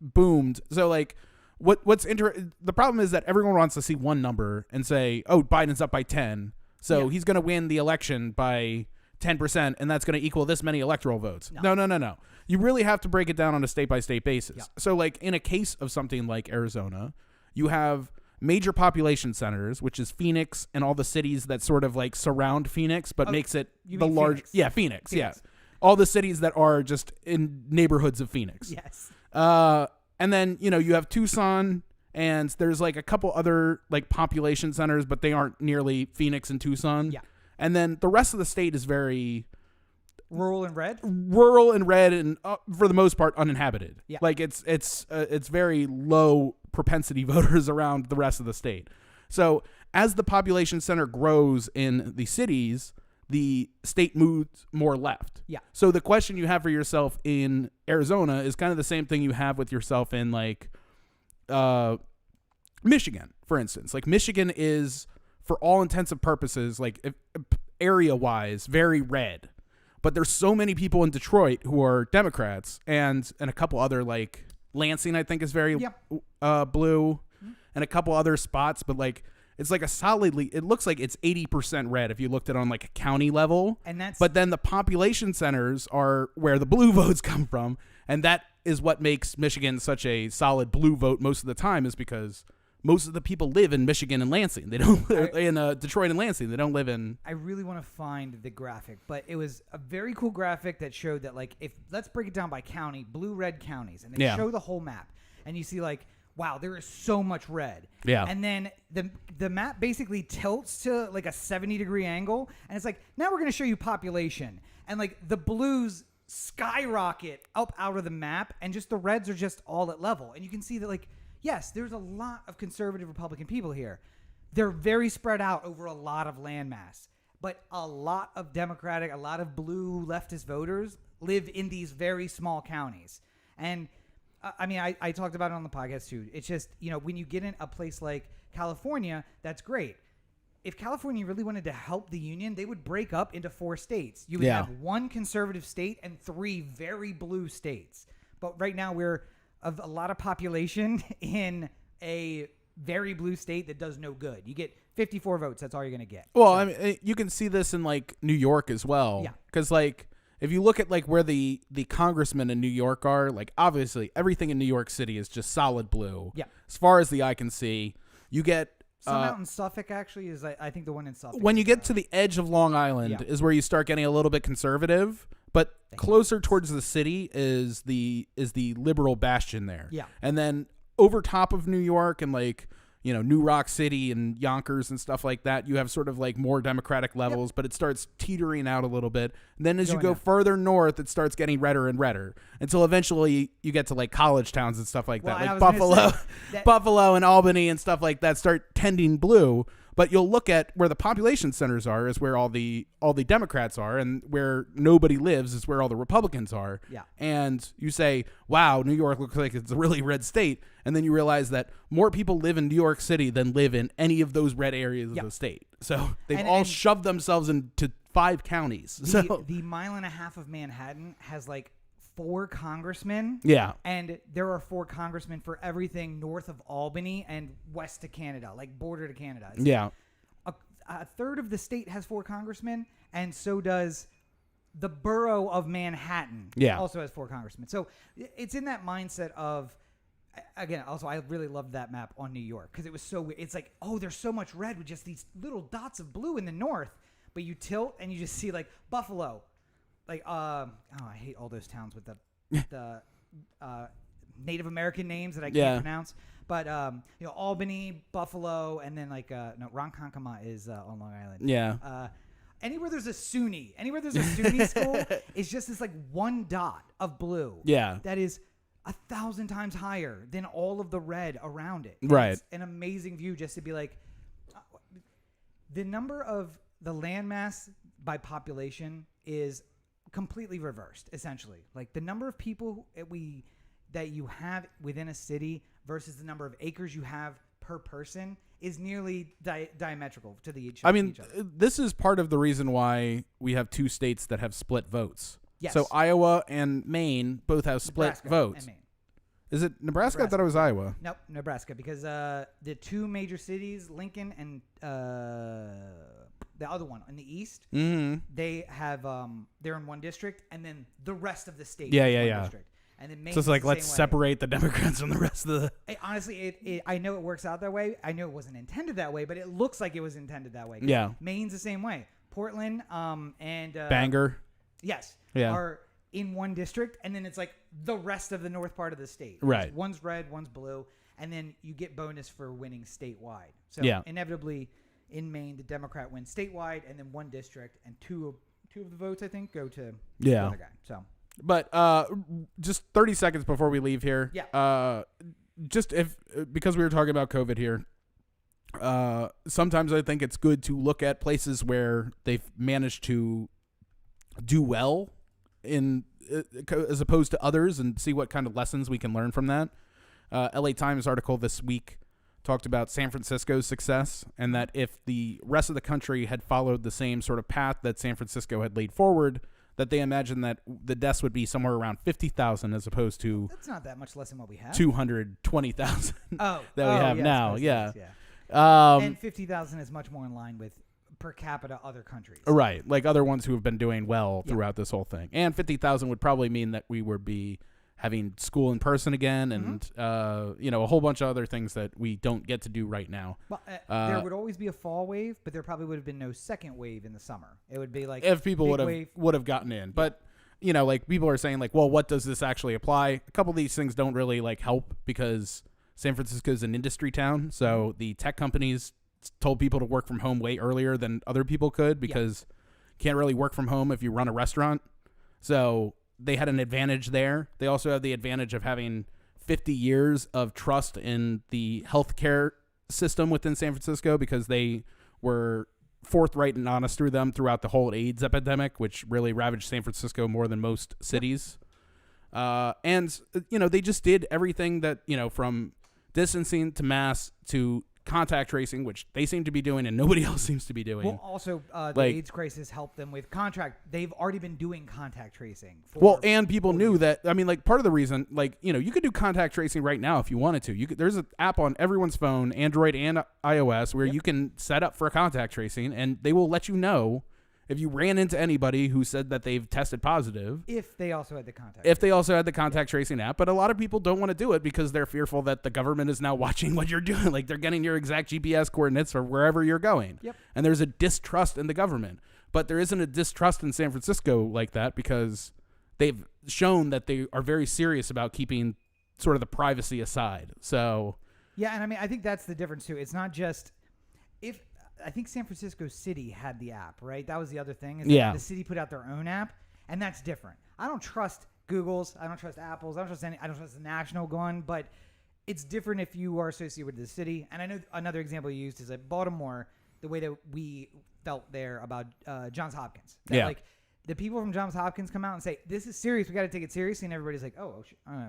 boomed. So like, the problem is that everyone wants to see one number and say, oh, Biden's up by 10. So he's going to win the election by 10%, and that's going to equal this many electoral votes. No. You really have to break it down on a state-by-state basis. Yeah. So, like, in a case of something like Arizona, you have major population centers, which is Phoenix and all the cities that sort of, like, surround Phoenix, but makes it the large... Phoenix? Yeah, Phoenix, yeah. All the cities that are just in neighborhoods of Phoenix. Yes. And then, you have Tucson... And there's like a couple other like population centers, but they aren't nearly Phoenix and Tucson. Yeah. And then the rest of the state is very rural and red, and for the most part uninhabited. Yeah. Like it's very low propensity voters around the rest of the state. So as the population center grows in the cities, the state moves more left. Yeah. So the question you have for yourself in Arizona is kind of the same thing you have with yourself in like Michigan, for instance. Like Michigan is, for all intents and purposes, like area-wise, very red. But there's so many people in Detroit who are Democrats, and a couple other, like Lansing, I think, is very blue, and a couple other spots. But like it's like it looks like it's 80% red if you looked at it on like a county level. But then the population centers are where the blue votes come from, and that is what makes Michigan such a solid blue vote most of the time, is because most of the people live in Michigan and Lansing. They don't live in Detroit and Lansing. They don't live in... I really want to find the graphic, but it was a very cool graphic that showed that, like, let's break it down by county, blue-red counties, and they show the whole map. And you see, like, wow, there is so much red. Yeah. And then the map basically tilts to, like, a 70-degree angle, and it's like, now we're going to show you population. And, like, the blues skyrocket up out of the map, and just the reds are just all at level. And you can see that, like, yes, there's a lot of conservative Republican people here. They're very spread out over a lot of landmass, but a lot of Democratic, a lot of blue leftist voters live in these very small counties. And I mean, I talked about it on the podcast too. It's just, when you get in a place like California, that's great. if California really wanted to help the union, they would break up into 4 states. You would Yeah. have 1 conservative state and 3 very blue states. But right now we're of a lot of population in a very blue state that does no good. You get 54 votes. That's all you're going to get. Well, I mean, you can see this in like New York as well. Yeah. Because like if you look at like where the congressmen in New York are, like obviously everything in New York City is just solid blue. Yeah. As far as the eye can see, you get Some out in Suffolk actually is I think the one in Suffolk. when you is, get to the edge of Long Island Yeah. is where you start getting a little bit conservative, but closer towards the city is the liberal bastion there. Yeah. And then over top of New York and like, you know, New Rock City and Yonkers and stuff like that, you have sort of like more democratic levels, but it starts teetering out a little bit. And then as you Going go down. further north, it starts getting redder and redder until eventually you get to like college towns and stuff like Well, that, I like was gonna Buffalo, say that- Buffalo and Albany and stuff like that start tending blue. But you'll look at where the population centers are is where all the Democrats are, and where nobody lives is where all the Republicans are. Yeah. And you say, wow, New York looks like it's a really red state. And then you realize that more people live in New York City than live in any of those red areas of Yeah. the state. So they've And- all and- shoved themselves into 5 counties. the, So the mile and a half of Manhattan has like 4 congressmen. yeah. And there are 4 congressmen for everything north of Albany and west to Canada, like border to Canada. It's Yeah. a third of the state has 4 congressmen, and so does the borough of Manhattan. Yeah. Also has 4 congressmen. So it's in that mindset of, again, also I really loved that map on New York because it was so weird. It's like, oh, there's so much red with just these little dots of blue in the north, but you tilt and you just see like Buffalo, like I hate all those towns with the Native American names that I can't Yeah. pronounce. But you know, Albany, Buffalo, and then like no, Ronkonkoma is on Long Island. Yeah. Anywhere there's a SUNY school, it's just this like one dot of blue. Yeah. That is 1,000 times higher than all of the red around it. And Right. It's an amazing view just to be like, the number of the landmass by population is completely reversed, essentially. Like the number of people that you have within a city versus the number of acres you have per person is nearly diametrical to each I mean, other. this is part of the reason why we have 2 states that have split votes. Yes. So Iowa and Maine both have split Nebraska votes. and Maine. Is it Nebraska? I thought it was Iowa. Nope, Nebraska, because the 2 major cities, Lincoln and the other one in the east, Mm-hmm. they have they're in one district, and then the rest of the state Yeah, is yeah, one yeah. district. And then Maine So it's is like, the let's same way. separate the Democrats from the rest of the... Honestly, I know it works out that way. I know it wasn't intended that way, but it looks like it was intended that way. Yeah. Maine's the same way. Portland and Bangor. yes, Yeah. are in one district, and then it's like the rest of the north part of the state. Right. One's red, one's blue, and then you get bonus for winning statewide. So Yeah. inevitably, in Maine, the Democrat wins statewide, and then one district, and two of the votes, I think, go to the Yeah. other guy. So But just 30 seconds before we leave here. Yeah. Just because we were talking about COVID here, sometimes I think it's good to look at places where they've managed to do well in as opposed to others and see what kind of lessons we can learn from that. LA Times article this week talked about San Francisco's success and that if the rest of the country had followed the same sort of path that San Francisco had laid forward, that they imagined that the deaths would be somewhere around 50,000 as opposed to that's not that much less than what we have. 220,000 Oh, that we have yes, now. yes, Yeah. yes, and 50,000 is much more in line with per capita other countries. Right. Like other ones who have been doing well throughout this whole thing. And 50,000 would probably mean that we would be having school in person again and, a whole bunch of other things that we don't get to do right now. Well, there would always be a fall wave, but there probably would have been no second wave in the summer. It would be like If people big would have gotten in. But, like people are saying like, well, what does this actually apply? A couple of these things don't really like help because San Francisco is an industry town. So the tech companies told people to work from home way earlier than other people could because you can't really work from home if you run a restaurant. So they had an advantage there. They also have the advantage of having 50 years of trust in the healthcare system within San Francisco because they were forthright and honest through them throughout the whole AIDS epidemic, which really ravaged San Francisco more than most cities. And they just did everything that, from distancing to masks to contact tracing, which they seem to be doing and nobody else seems to be doing. Well, also, the Like- AIDS crisis helped them with contract. They've already been doing contact tracing. Well, and people knew that. I mean, like part of the reason, like you could do contact tracing right now if you wanted to. There's an app on everyone's phone, Android and iOS, where you can set up for contact tracing, and they will let you know if you ran into anybody who said that they've tested positive. if they also had the contact. If they also had the contact tracing app, but a lot of people don't want to do it because they're fearful that the government is now watching what you're doing. Like they're getting your exact GPS coordinates for wherever you're going. Yep. And there's a distrust in the government. But there isn't a distrust in San Francisco like that because they've shown that they are very serious about keeping sort of the privacy aside. So Yeah, and I mean, I think that's the difference too. It's not just I think San Francisco City had the app, right? That was the other thing. Is that Yeah. the city put out their own app, and that's different. I don't trust Google's. I don't trust Apple's. I don't trust the national one, but it's different if you are associated with the city. And I know another example you used is at Baltimore, the way that we felt there about Johns Hopkins. That, Yeah. Like, the people from Johns Hopkins come out and say, this is serious. We got to take it seriously. And everybody's like,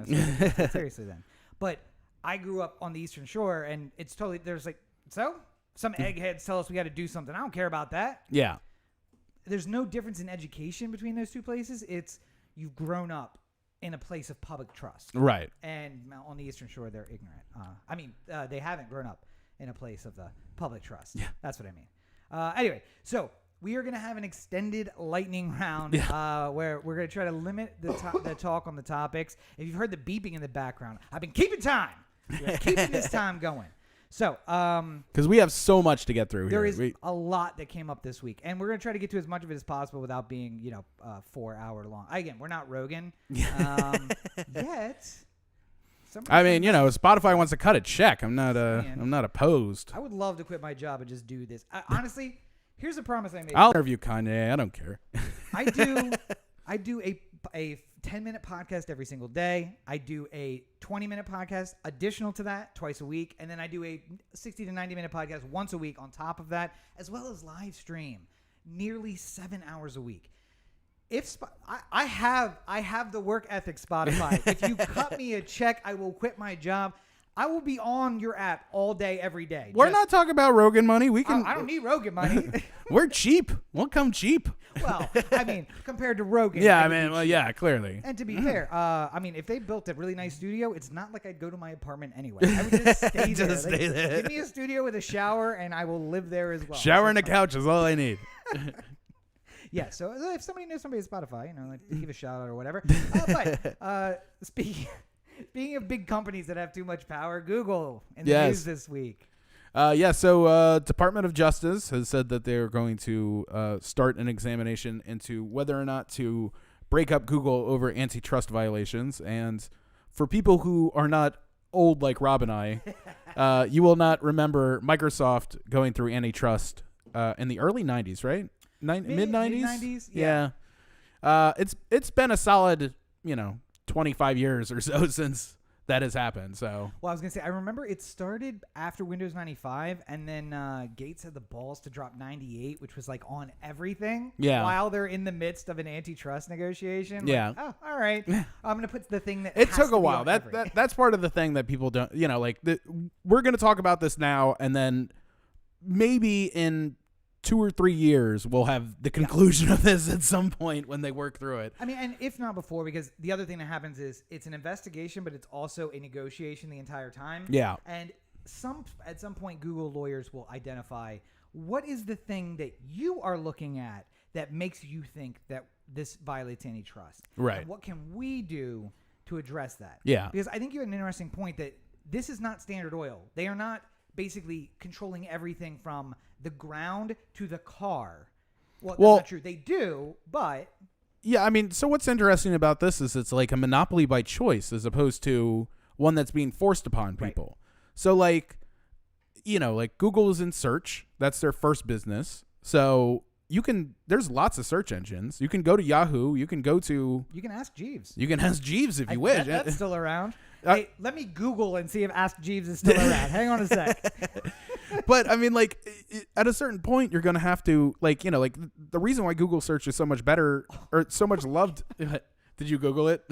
take it seriously then. But I grew up on the Eastern Shore, and it's totally, there's like, so? Some eggheads tell us we got to do something. I don't care about that. yeah. There's no difference in education between those two places. It's you've grown up in a place of public trust. Right. And on the Eastern Shore, they're ignorant. They haven't grown up in a place of the public trust. Yeah. That's what I mean. Anyway, so we are going to have an extended lightning round where we're going to try to limit the talk on the topics. If you've heard the beeping in the background, I've been keeping time. We're keeping this time going. So, Because we have so much to get through there here. is a lot that came up this week, and we're going to try to get to as much of it as possible without being, 4 hour long. Again, we're not Rogan yet. I mean, Spotify wants to cut a check. I'm not opposed. I would love to quit my job and just do this. Honestly, here's a promise I made. I'll interview Kanye. I don't care. I do a 10-minute podcast every single day. I do a 20-minute podcast additional to that twice a week. And then I do a 60 to 90-minute podcast once a week on top of that, as well as live stream nearly 7 hours a week. I have the work ethic, Spotify. If you cut me a check, I will quit my job. I will be on your app all day, every day. We're not talking about Rogan money. We can. I don't need Rogan money. We're cheap. We'll come cheap. Well, I mean, compared to Rogan. Yeah, I I mean, mean, well, yeah, clearly. And to be fair, if they built a really nice studio, it's not like I'd go to my apartment anyway. I would just stay there. Just stay there. Give me a studio with a shower, and I will live there as well. Shower So and a it's fine. couch is all I need. Yeah, so if somebody knows somebody at Spotify, give a shout out or whatever. Speaking of big companies that have too much power, Google in the news this week. So Department of Justice has said that they're going to start an examination into whether or not to break up Google over antitrust violations. And for people who are not old like Rob and I, you will not remember Microsoft going through antitrust in the early 90s, right? Mid-90s? Mid-90s, yeah. It's been a solid, 25 years or so since that has happened. So Well, I was going to say, I remember it started after Windows 95, and then Gates had the balls to drop 98, which was like on everything. Yeah. While they're in the midst of an antitrust negotiation. Yeah. Like, oh, all right. I'm going to put the thing that it has took to a be while. on That's part of the thing that people don't, we're going to talk about this now, and then maybe in 2 or 3 years we'll have the conclusion of this at some point when they work through it. I mean, and if not before, because the other thing that happens is it's an investigation, but it's also a negotiation the entire time. Yeah. And at some point, Google lawyers will identify what is the thing that you are looking at that makes you think that this violates antitrust. Right. And what can we do to address that? Yeah. Because I think you had an interesting point that this is not Standard Oil. They are not basically controlling everything from the ground to the car. Well, that's not true. They do, but... Yeah, I mean, so what's interesting about this is it's like a monopoly by choice as opposed to one that's being forced upon people. Right. So, like Google is in search. That's their first business. So there's lots of search engines. You can go to Yahoo. You can ask Jeeves. You can ask Jeeves if you wish. That's still around. Hey, let me Google and see if Ask Jeeves is still around. Hang on a sec. But I mean, at a certain point, you're going to have to, the reason why Google search is so much better or so much loved. Did you Google it?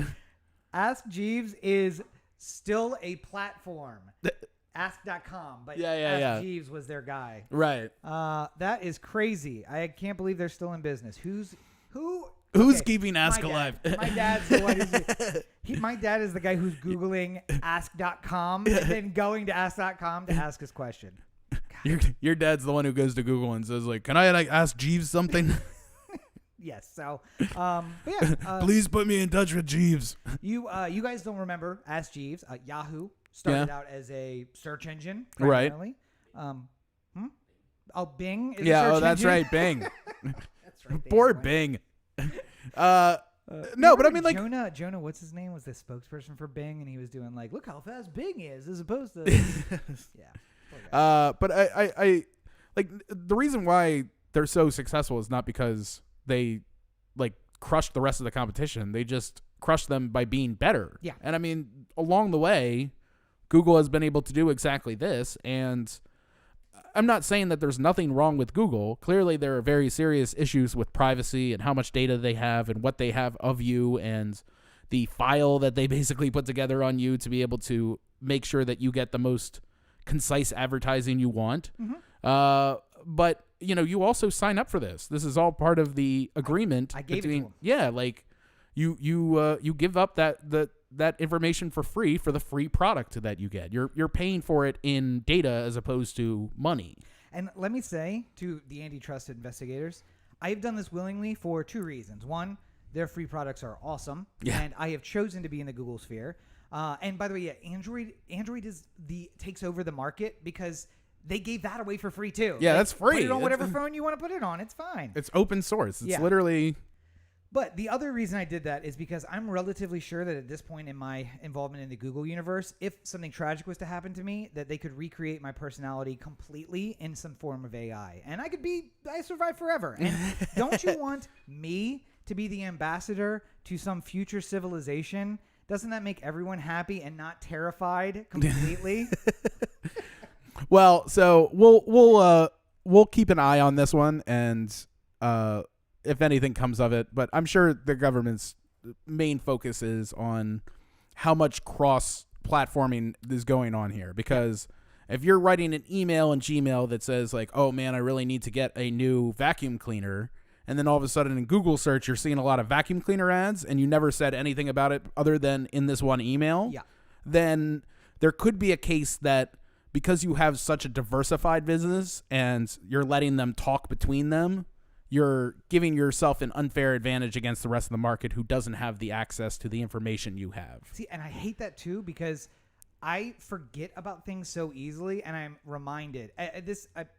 Ask Jeeves is still a platform. Ask.com, but Yeah, Ask Jeeves was their guy. Right. That is crazy. I can't believe they're still in business. Who's Who's keeping Ask my alive? dad. My dad's the one my dad is the guy who's Googling ask.com and then going to ask.com to ask his question. Your dad's the one who goes to Google and says, like, can I ask Jeeves something? Yes. So, but yeah. Please put me in touch with Jeeves. You guys don't remember Ask Jeeves. Yahoo started out as a search engine. Right. Primarily. Oh, Bing is a Yeah, search that's engine? right, Bing. That's right. Poor Bing. No, but I mean, like, Jonah, what's his name, was the spokesperson for Bing, and he was doing like, look how fast Bing is, as opposed to, yeah. But I like the reason why they're so successful is not because they like crushed the rest of the competition. They just crushed them by being better. Yeah. And I mean, along the way, Google has been able to do exactly this. And I'm not saying that there's nothing wrong with Google. Clearly, there are very serious issues with privacy and how much data they have and what they have of you and the file that they basically put together on you to be able to make sure that you get the most concise advertising you want. But, you know, you also sign up for this. This is all part of the agreement. I gave it to between, them. Yeah, like you give up that information for free for the free product that you get. You're paying for it in data as opposed to money. And let me say to the antitrust investigators, I've done this willingly for two reasons. One, their free products are awesome, and I have chosen to be in the Google sphere. And by the way, yeah, Android takes over the market because they gave that away for free too. Yeah, Like, that's free. Put it on whatever phone you want to put it on. It's fine. It's open source. It's Yeah. literally. But the other reason I did that is because I'm relatively sure that at this point in my involvement in the Google universe, if something tragic was to happen to me, that they could recreate my personality completely in some form of AI. And I survive forever. And don't you want me to be the ambassador to some future civilization? Doesn't that make everyone happy and not terrified completely? Well, so we'll keep an eye on this one, and if anything comes of it, but I'm sure the government's main focus is on how much cross-platforming is going on here. Because if you're writing an email in Gmail that says like, "Oh man, I really need to get a new vacuum cleaner," and then all of a sudden in Google search you're seeing a lot of vacuum cleaner ads, and you never said anything about it other than in this one email, then there could be a case that because you have such a diversified business and you're letting them talk between them, you're giving yourself an unfair advantage against the rest of the market who doesn't have the access to the information you have. See, and I hate that too because I forget about things so easily, and I'm reminded.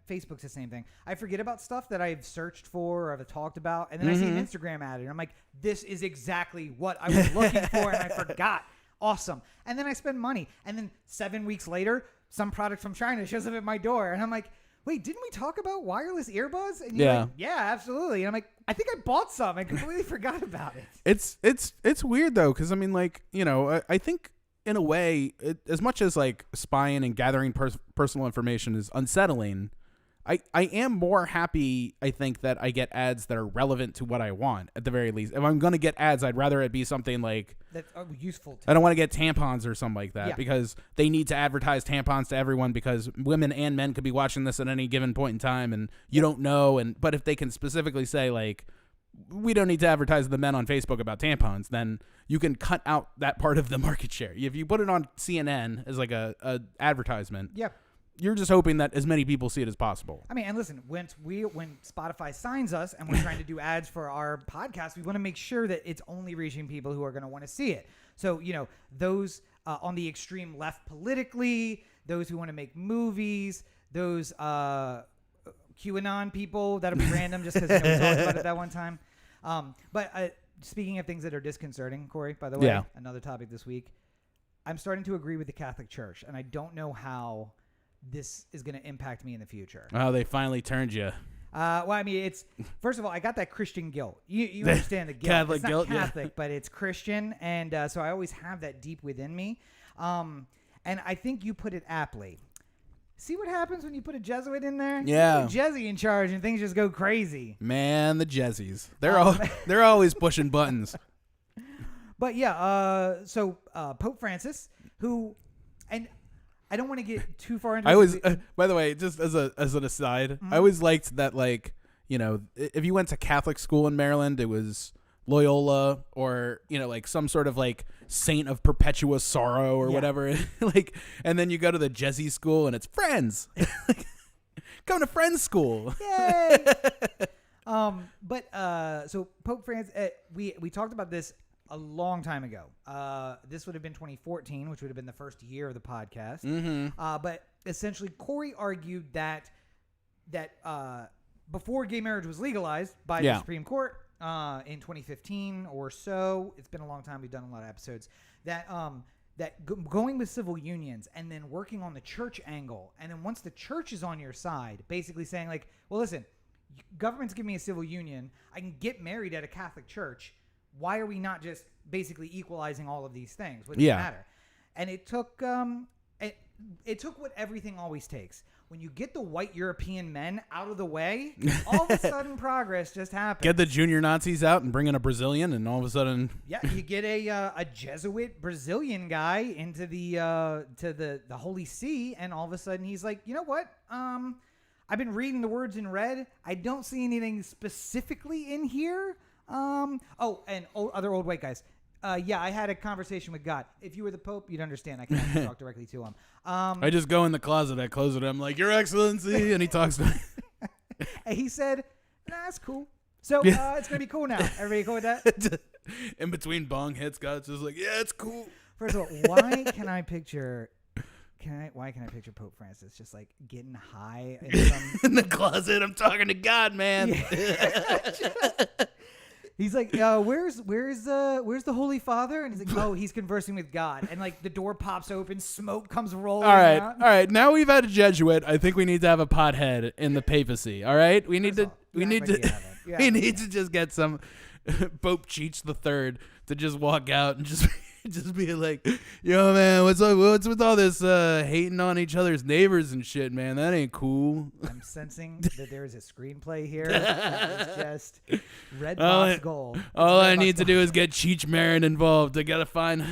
Facebook's the same thing. I forget about stuff that I've searched for or I've talked about, and then I see an Instagram ad, and I'm like, this is exactly what I was looking for, and I forgot. Awesome. And then I spend money, and then 7 weeks later, some product from China shows up at my door, and I'm like, wait, didn't we talk about wireless earbuds? And you're like, yeah, absolutely. And I'm like, I think I bought some. I completely forgot about it. It's weird though, because I mean, like, you know, I think in a way, as much as like spying and gathering personal information is unsettling, I am more happy, I think, that I get ads that are relevant to what I want, at the very least. If I'm going to get ads, I'd rather it be something like... That's useful. I don't want to get tampons or something like that, because they need to advertise tampons to everyone because women and men could be watching this at any given point in time, and you don't know. But if they can specifically say, like, we don't need to advertise to the men on Facebook about tampons, then you can cut out that part of the market share. If you put it on CNN as like a advertisement... You're just hoping that as many people see it as possible. I mean, and listen, when Spotify signs us and we're trying to do ads for our podcast, we want to make sure that it's only reaching people who are going to want to see it. So, you know, those on the extreme left politically, those who want to make movies, those QAnon people, that'll be random just because we talked about it that one time. But speaking of things that are disconcerting, Corey, by the way, another topic this week, I'm starting to agree with the Catholic Church, and I don't know how this is going to impact me in the future. Oh, they finally turned you. Well, I mean, it's first of all, I got that Christian guilt. You understand the guilt. Catholic it's not guilt, Catholic, but it's Christian, and so I always have that deep within me. And I think you put it aptly. See what happens when you put a Jesuit in there? Yeah, you put a Jezzy in charge, and things just go crazy. Man, the Jezzies. They're always pushing buttons. But yeah, so Pope Francis, who, and I don't want to get too far into. I always, by the way, just as an aside, I always liked that, like, you know, if you went to Catholic school in Maryland, it was Loyola or, you know, like some sort of like saint of perpetual sorrow or whatever. Like, and then you go to the Jesuit school and it's Friends. Come to Friends school. Yay! So Pope Francis, we talked about this a long time ago. This would have been 2014, which would have been the first year of the podcast. But essentially, Corey argued that before gay marriage was legalized by the Supreme Court in 2015 or so, it's been a long time. We've done a lot of episodes. Going with civil unions and then working on the church angle, and then once the church is on your side, basically saying like, well, listen, government's giving me a civil union. I can get married at a Catholic church. Why are we not just basically equalizing all of these things? What does it matter? And it took it took what everything always takes. When you get the white European men out of the way, all of a sudden progress just happens. Get the junior Nazis out and bring in a Brazilian, and all of a sudden, you get a Jesuit Brazilian guy into the Holy See, and all of a sudden he's like, you know what? I've been reading the words in red. I don't see anything specifically in here. And other old white guys. I had a conversation with God. If you were the Pope, you'd understand. I can actually talk directly to him. I just go in the closet, I close it, I'm like, Your Excellency, and he talks to me. And he said, nah, that's cool. So it's going to be cool now. Everybody cool with that? In between bong hits, God's just like, yeah, it's cool. First of all, why can I picture Pope Francis just like getting high in the closet? I'm talking to God, man. Yeah. He's like, where's the Holy Father? And he's like, oh, he's conversing with God. And like the door pops open, smoke comes rolling out. All right. Now we've had a Jesuit. I think we need to have a pothead in the papacy. All right, we need to just get some Pope Cheech III to just walk out and just be like, yo, man, what's with all this hating on each other's neighbors and shit, man? That ain't cool. I'm sensing that there is a screenplay here that is just red box gold. All I need to do is get Cheech Marin involved. I gotta find.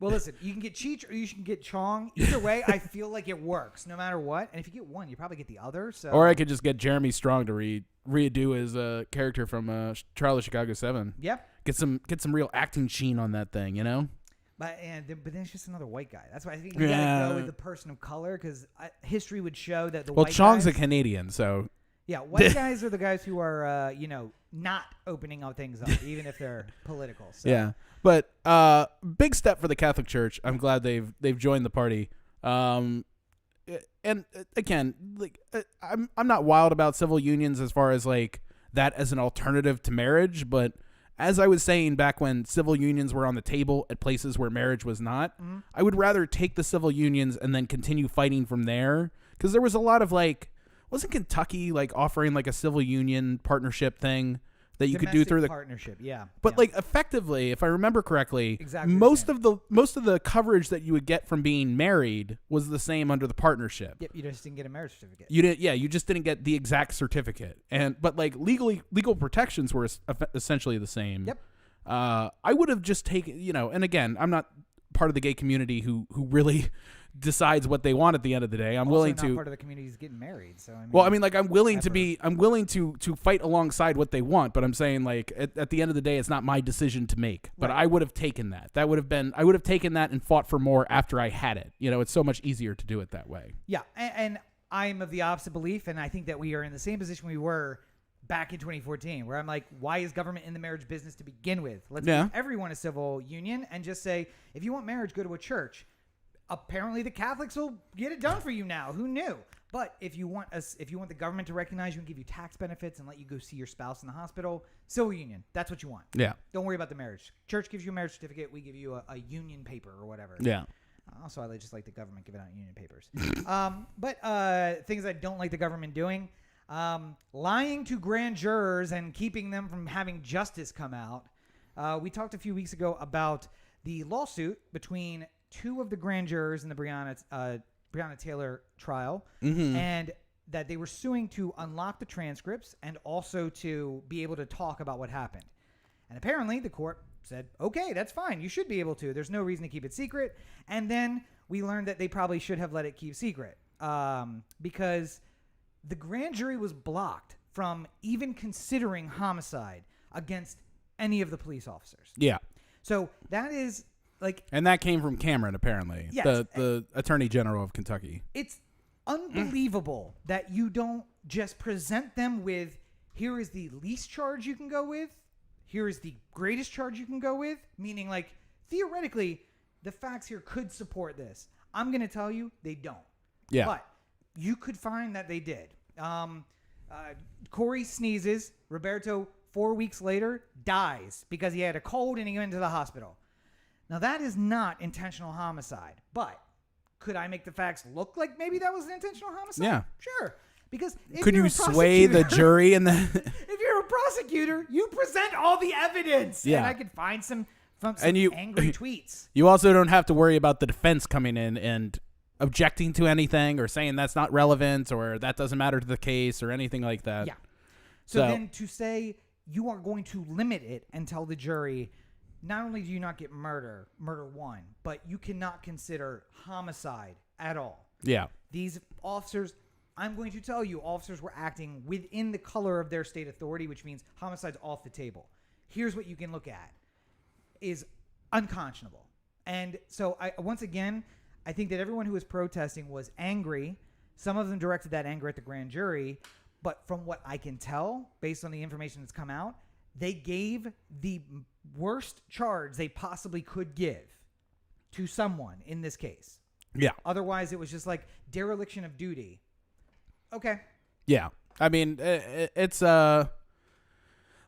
Well, listen, you can get Cheech or you can get Chong. Either way, I feel like it works no matter what. And if you get one, you probably get the other. So, or I could just get Jeremy Strong to redo his character from Trial of Chicago 7. Yep. Get some real acting sheen on that thing, you know. But then it's just another white guy. That's why I think you gotta go with the person of color, because history would show that the white guys... Chong's a Canadian, so... Yeah, white guys are the guys who are, not opening up things up, even if they're political. So. Yeah, but big step for the Catholic Church. I'm glad they've joined the party. And again, like I'm not wild about civil unions as far as like that as an alternative to marriage, but as I was saying back when civil unions were on the table at places where marriage was not, I would rather take the civil unions and then continue fighting from there, because there was a lot of like, wasn't Kentucky like offering like a civil union partnership thing that you could do through the partnership? Yeah, but like effectively, if I remember correctly, exactly most of the coverage that you would get from being married was the same under the partnership. Yep, you just didn't get a marriage certificate. You didn't. Yeah, you just didn't get the exact certificate, but like legal protections were essentially the same. Yep. I would have just taken, and again, I'm not part of the gay community who really decides what they want at the end of the day. I'm also willing not to. Part of the community is getting married, so I'm willing to fight alongside what they want, but I'm saying like at the end of the day, it's not my decision to make. But right. I would have taken that. I would have taken that and fought for more after I had it. It's so much easier to do it that way. Yeah, and I'm of the opposite belief, and I think that we are in the same position we were back in 2014, where I'm like, why is government in the marriage business to begin with? Let's give everyone a civil union and just say, if you want marriage, go to a church. Apparently, the Catholics will get it done for you now. Who knew? But if you want the government to recognize you and give you tax benefits and let you go see your spouse in the hospital, civil union. That's what you want. Yeah. Don't worry about the marriage. Church gives you a marriage certificate. We give you a union paper or whatever. Yeah. Also, I just like the government giving out union papers. But things I don't like the government doing, lying to grand jurors and keeping them from having justice come out. We talked a few weeks ago about the lawsuit between two of the grand jurors in the Breonna Taylor trial, and that they were suing to unlock the transcripts and also to be able to talk about what happened. And apparently the court said, okay, that's fine. You should be able to. There's no reason to keep it secret. And then we learned that they probably should have let it keep secret because the grand jury was blocked from even considering homicide against any of the police officers. Yeah. So that is like... And that came from Cameron, apparently. Yes. The Attorney General of Kentucky. It's unbelievable that you don't just present them with, here is the least charge you can go with, here is the greatest charge you can go with, meaning like theoretically the facts here could support this. I'm going to tell you they don't. Yeah. But you could find that they did. Corey sneezes. Roberto, 4 weeks later, dies because he had a cold and he went to the hospital. Now that is not intentional homicide, but could I make the facts look like maybe that was an intentional homicide? Yeah. Sure. Because if Could you're you a sway the prosecutor- jury in the... If you're a prosecutor, you present all the evidence. Yeah. And I could find some And you- angry tweets. You also don't have to worry about the defense coming in and objecting to anything or saying that's not relevant or that doesn't matter to the case or anything like that. Yeah. So then to say you are going to limit it and tell the jury, not only do you not get murder one, but you cannot consider homicide at all. Yeah. These officers, I'm going to tell you, officers were acting within the color of their state authority, which means homicide's off the table. Here's what you can look at is unconscionable. And so once again, I think that everyone who was protesting was angry. Some of them directed that anger at the grand jury. But from what I can tell, based on the information that's come out, they gave the worst charge they possibly could give to someone in this case. Yeah. Otherwise, it was just like dereliction of duty. Okay. Yeah. I mean, it's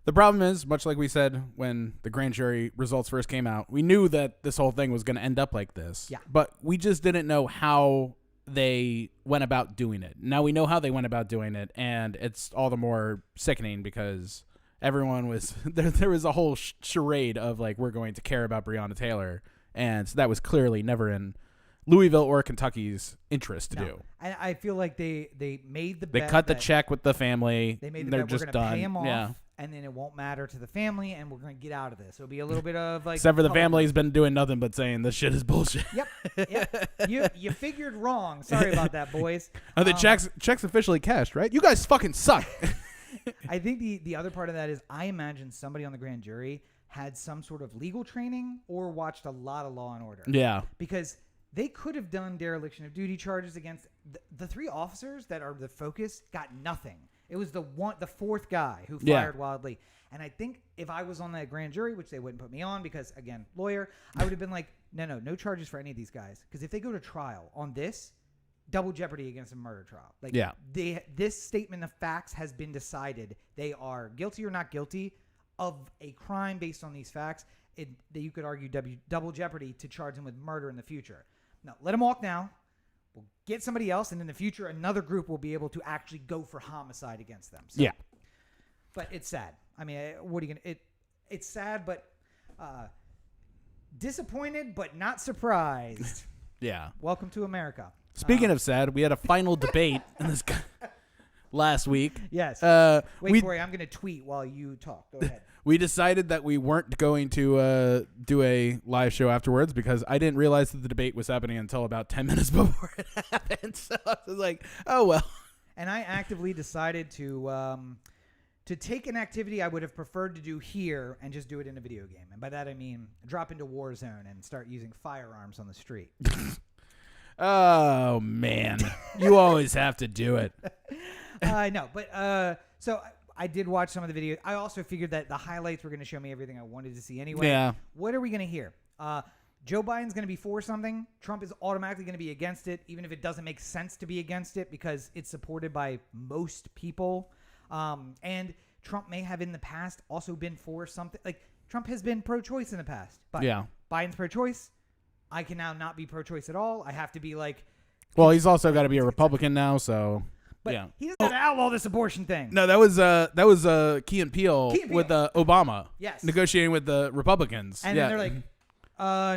the problem is, much like we said when the grand jury results first came out, we knew that this whole thing was going to end up like this. Yeah. But we just didn't know how they went about doing it. Now we know how they went about doing it, and it's all the more sickening because everyone was there was a whole charade of like, we're going to care about Breonna Taylor, and so that was clearly never in Louisville or Kentucky's interest to do. And I feel like they made the They bet cut the that check with the family. They made the They're bet we're just going to done. pay him off, Yeah. and then it won't matter to the family, and we're going to get out of this. It'll be a little bit of like... Except for the color. family's been doing nothing but saying this shit is bullshit. Yep. You figured wrong. Sorry about that, boys. The checks officially cashed, right? You guys fucking suck. I think the other part of that is I imagine somebody on the grand jury had some sort of legal training or watched a lot of Law and Order. Yeah. Because they could have done dereliction of duty charges against the three officers that are the focus got nothing. It was the fourth guy who fired wildly. And I think if I was on that grand jury, which they wouldn't put me on because, again, lawyer, I would have been like, no charges for any of these guys. Because if they go to trial on this, double jeopardy against a murder trial. Like, this statement of facts has been decided. They are guilty or not guilty of a crime based on these facts. That you could argue double jeopardy to charge them with murder in the future. No, let them walk now. We'll get somebody else, and in the future, another group will be able to actually go for homicide against them. So, but it's sad. I mean, what are you gonna? It's sad, but disappointed, but not surprised. Yeah. Welcome to America. Speaking of sad, we had a final debate in this last week. Yes. Wait, Corey, I'm going to tweet while you talk. Go ahead. We decided that we weren't going to do a live show afterwards because I didn't realize that the debate was happening until about 10 minutes before it happened. So I was like, oh, well. And I actively decided to take an activity I would have preferred to do here and just do it in a video game. And by that, I mean drop into Warzone and start using firearms on the street. Oh, man. You always have to do it. No, but so I did watch some of the videos. I also figured that the highlights were going to show me everything I wanted to see anyway. Yeah. What are we going to hear? Joe Biden's going to be for something. Trump is automatically going to be against it, even if it doesn't make sense to be against it because it's supported by most people. And Trump may have in the past also been for something. Like Trump has been pro-choice in the past. But Biden's pro-choice. I can now not be pro-choice at all. I have to be like... Well, he's also got to be a Republican now, so... But he doesn't have to outlaw this abortion thing. No, that was Key and Peele with Obama. Yes. Negotiating with the Republicans. And then they're like,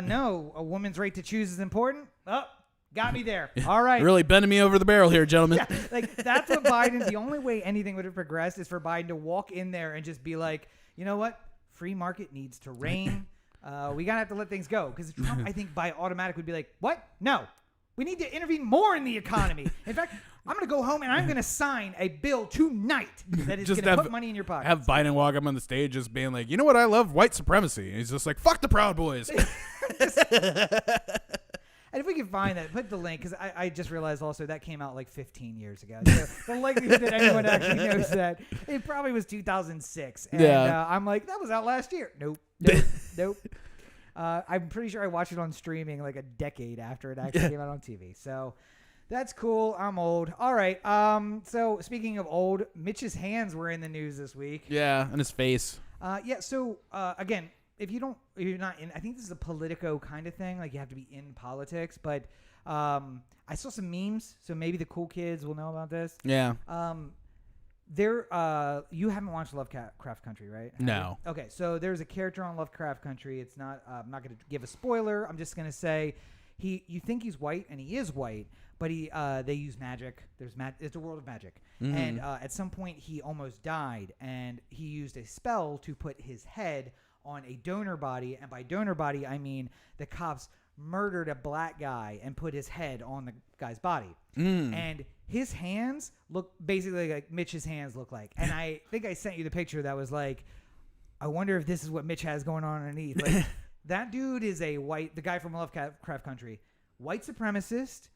no, a woman's right to choose is important. Oh, got me there. All right. Really bending me over the barrel here, gentlemen. Yeah, like that's what Biden, the only way anything would have progressed is for Biden to walk in there and just be like, you know what? free market needs to reign. We gotta have to let things go because Trump, I think, by automatic would be like, "What? No, we need to intervene more in the economy." In fact, I'm gonna go home and I'm gonna sign a bill tonight that is Just gonna have- put money in your pocket. Have Biden walk up on the stage just being like, you know what, I love white supremacy. And he's just like, fuck the Proud Boys. And if we can find that, put the link, because I just realized also that came out like 15 years ago. So the likelihood that anyone actually knows that, it probably was 2006. And Yeah. I'm like, that was out last year. Nope. I'm pretty sure I watched it on streaming like a decade after it actually came out on TV. So that's cool. I'm old. All right. So speaking of old, Mitch's hands were in the news this week. Yeah, and his face. So again, if you're not in, I think this is a Politico kind of thing. Like you have to be in politics, but I saw some memes, so maybe the cool kids will know about this. Yeah. You haven't watched Lovecraft Country, right? No. Okay, so there's a character on Lovecraft Country. It's not. I'm not going to give a spoiler. I'm just going to say, you think he's white, and he is white, but they use magic. It's a world of magic, and at some point he almost died, and he used a spell to put his head on a donor body, and by donor body I mean the cops murdered a black guy and put his head on the guy's body, and his hands look basically like Mitch's hands look like. And I think I sent you the picture that was like, I wonder if this is what Mitch has going on underneath. Like, that dude is the guy from Lovecraft Country, white supremacist,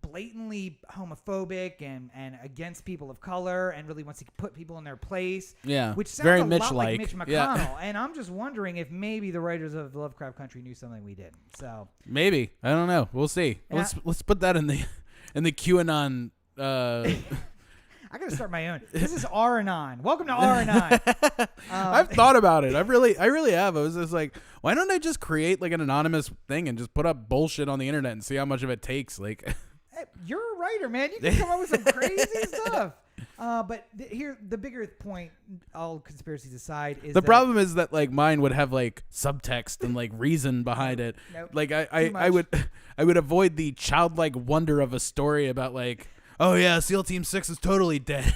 blatantly homophobic and against people of color, and really wants to put people in their place. Yeah, which sounds very a lot like Mitch-like. Mitch McConnell. Yeah. And I'm just wondering if maybe the writers of Lovecraft Country knew something we didn't. So Maybe. I don't know. We'll see. And Let's put that in the QAnon. I gotta start my own. This is R&On. Welcome to R&On. I've thought about it. I really have. I was just like, why don't I just create like an anonymous thing and just put up bullshit on the internet and see how much of it takes? Like, Hey, you're a writer, man. You can come up with some crazy stuff. But here, the bigger point, all conspiracies aside, is the problem is that like mine would have like subtext and like reason behind it. Nope. Like I would avoid the childlike wonder of a story about like, oh yeah, SEAL Team 6 is totally dead.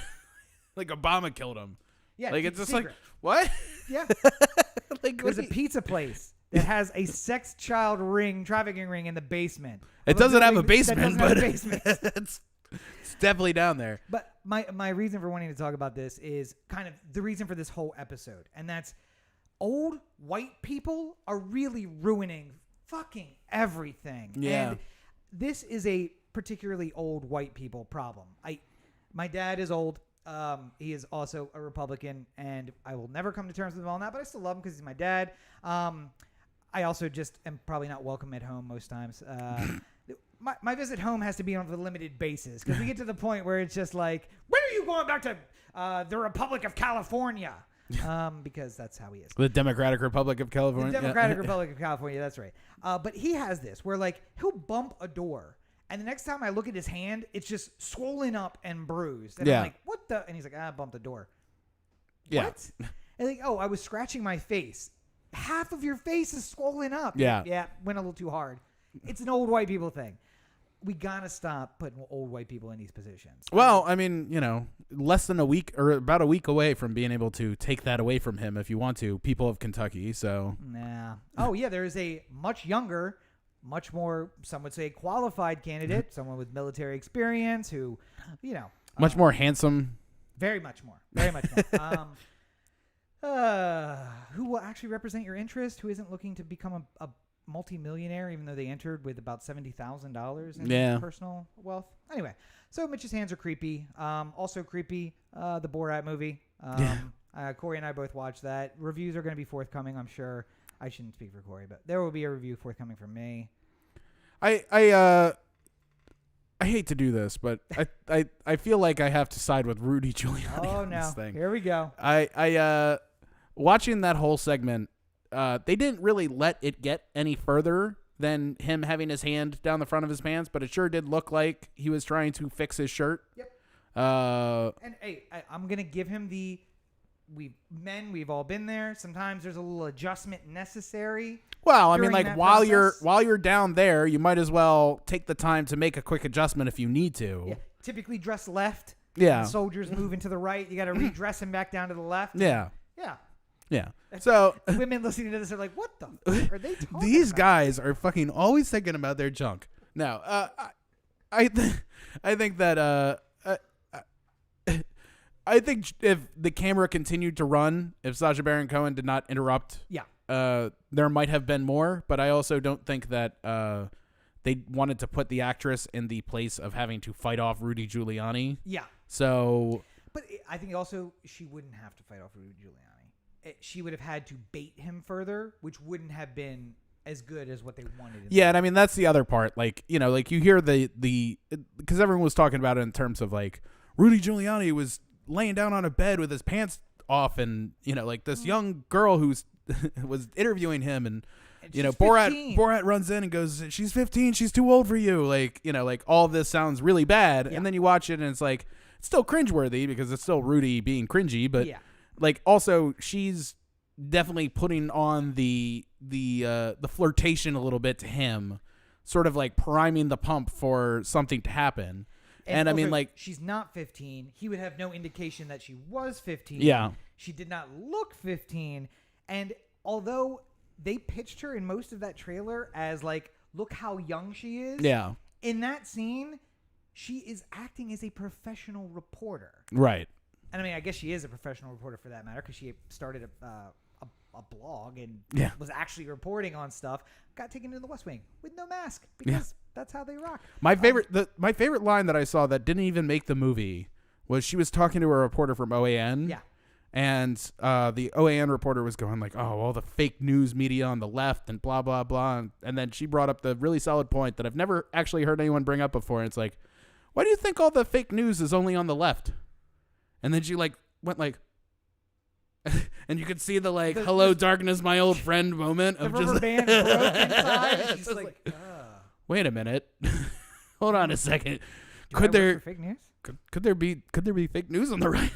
Like Obama killed him. Yeah, Like keep it's just secret. like what? Yeah. Like There's what a do you- pizza place that has a sex child trafficking ring in the basement. It doesn't have a building that basement, doesn't have but a basement. it's definitely down there. But my reason for wanting to talk about this is kind of the reason for this whole episode, and that's old white people are really ruining fucking everything. Yeah. And this is a particularly old white people problem. My dad is old. He is also a Republican, and I will never come to terms with him on that, but I still love him because he's my dad. I also just am probably not welcome at home most times. My visit home has to be on a limited basis because we get to the point where it's just like, when are you going back to the Republic of California? Because that's how he is. The Democratic Republic of California. The Democratic Republic of California, that's right. But he has this where like he'll bump a door, and the next time I look at his hand, it's just swollen up and bruised. And Yeah. I'm like, what the? And he's like, I bumped the door. Yeah. What? And like, oh, I was scratching my face. Half of your face is swollen up. Yeah. Yeah, went a little too hard. It's an old white people thing. We gotta stop putting old white people in these positions. Well, I mean, you know, less than a week or about a week away from being able to take that away from him if you want to, people of Kentucky. So, Nah. Oh, yeah, there is a much younger, much more, some would say, qualified candidate, someone with military experience who, you know. much more handsome. Very much more. Very much more. Who will actually represent your interest, who isn't looking to become a multi-millionaire, even though they entered with about $70,000 in personal wealth. Anyway, so Mitch's hands are creepy. Also creepy, the Borat movie. Corey and I both watched that. Reviews are going to be forthcoming, I'm sure. I shouldn't speak for Corey, but there will be a review forthcoming from me. I hate to do this, but I feel like I have to side with Rudy Giuliani Oh, on no. this thing. Here we go. I watching that whole segment, they didn't really let it get any further than him having his hand down the front of his pants, but it sure did look like he was trying to fix his shirt. Yep. And hey, I'm going to give him we've all been there. Sometimes there's a little adjustment necessary. well, I mean, during like that while process. you're down there, you might as well take the time to make a quick adjustment if you need to. Yeah, typically dress left. Yeah. The soldiers moving to the right. You got to redress him back down to the left. Yeah. Yeah. Yeah. So Women listening to this are like, what the fuck are they talking these about? guys are fucking always thinking about their junk. No, I think that I think if the camera continued to run, if Sacha Baron Cohen did not interrupt, there might have been more. But I also don't think that they wanted to put the actress in the place of having to fight off Rudy Giuliani. Yeah. So, But I think also she wouldn't have to fight off Rudy Giuliani. She would have had to bait him further, which wouldn't have been as good as what they wanted. Yeah, and I mean that's the other part. Like, you know, like you hear the because everyone was talking about it in terms of like Rudy Giuliani was laying down on a bed with his pants off, and you know, like this young girl who's was interviewing him, and you know, Borat runs in and goes, "She's 15, she's too old for you." Like, you know, like all of this sounds really bad, and then you watch it and it's like it's still cringeworthy because it's still Rudy being cringy, but like also she's definitely putting on the flirtation a little bit to him, sort of like priming the pump for something to happen. And I mean, like, she's not 15. He would have no indication that she was 15. Yeah. She did not look 15. And although they pitched her in most of that trailer as like, look how young she is. Yeah. In that scene, she is acting as a professional reporter. Right. And I mean, I guess she is a professional reporter for that matter, because she started a blog and was actually reporting on stuff. Got taken into the West Wing with no mask because that's how they rock. My favorite line that I saw that didn't even make the movie was she was talking to a reporter from OAN. Yeah. And the OAN reporter was going like, "Oh, all the fake news media on the left and blah blah blah," and then she brought up the really solid point that I've never actually heard anyone bring up before. And it's like, why do you think all the fake news is only on the left? And then she like went like, and you could see the like, "Hello, darkness, my old friend" moment of the just rubber band broke inside. And she's like, wait a minute, hold on a second. Do Could I there work for fake news? could there be fake news on the right?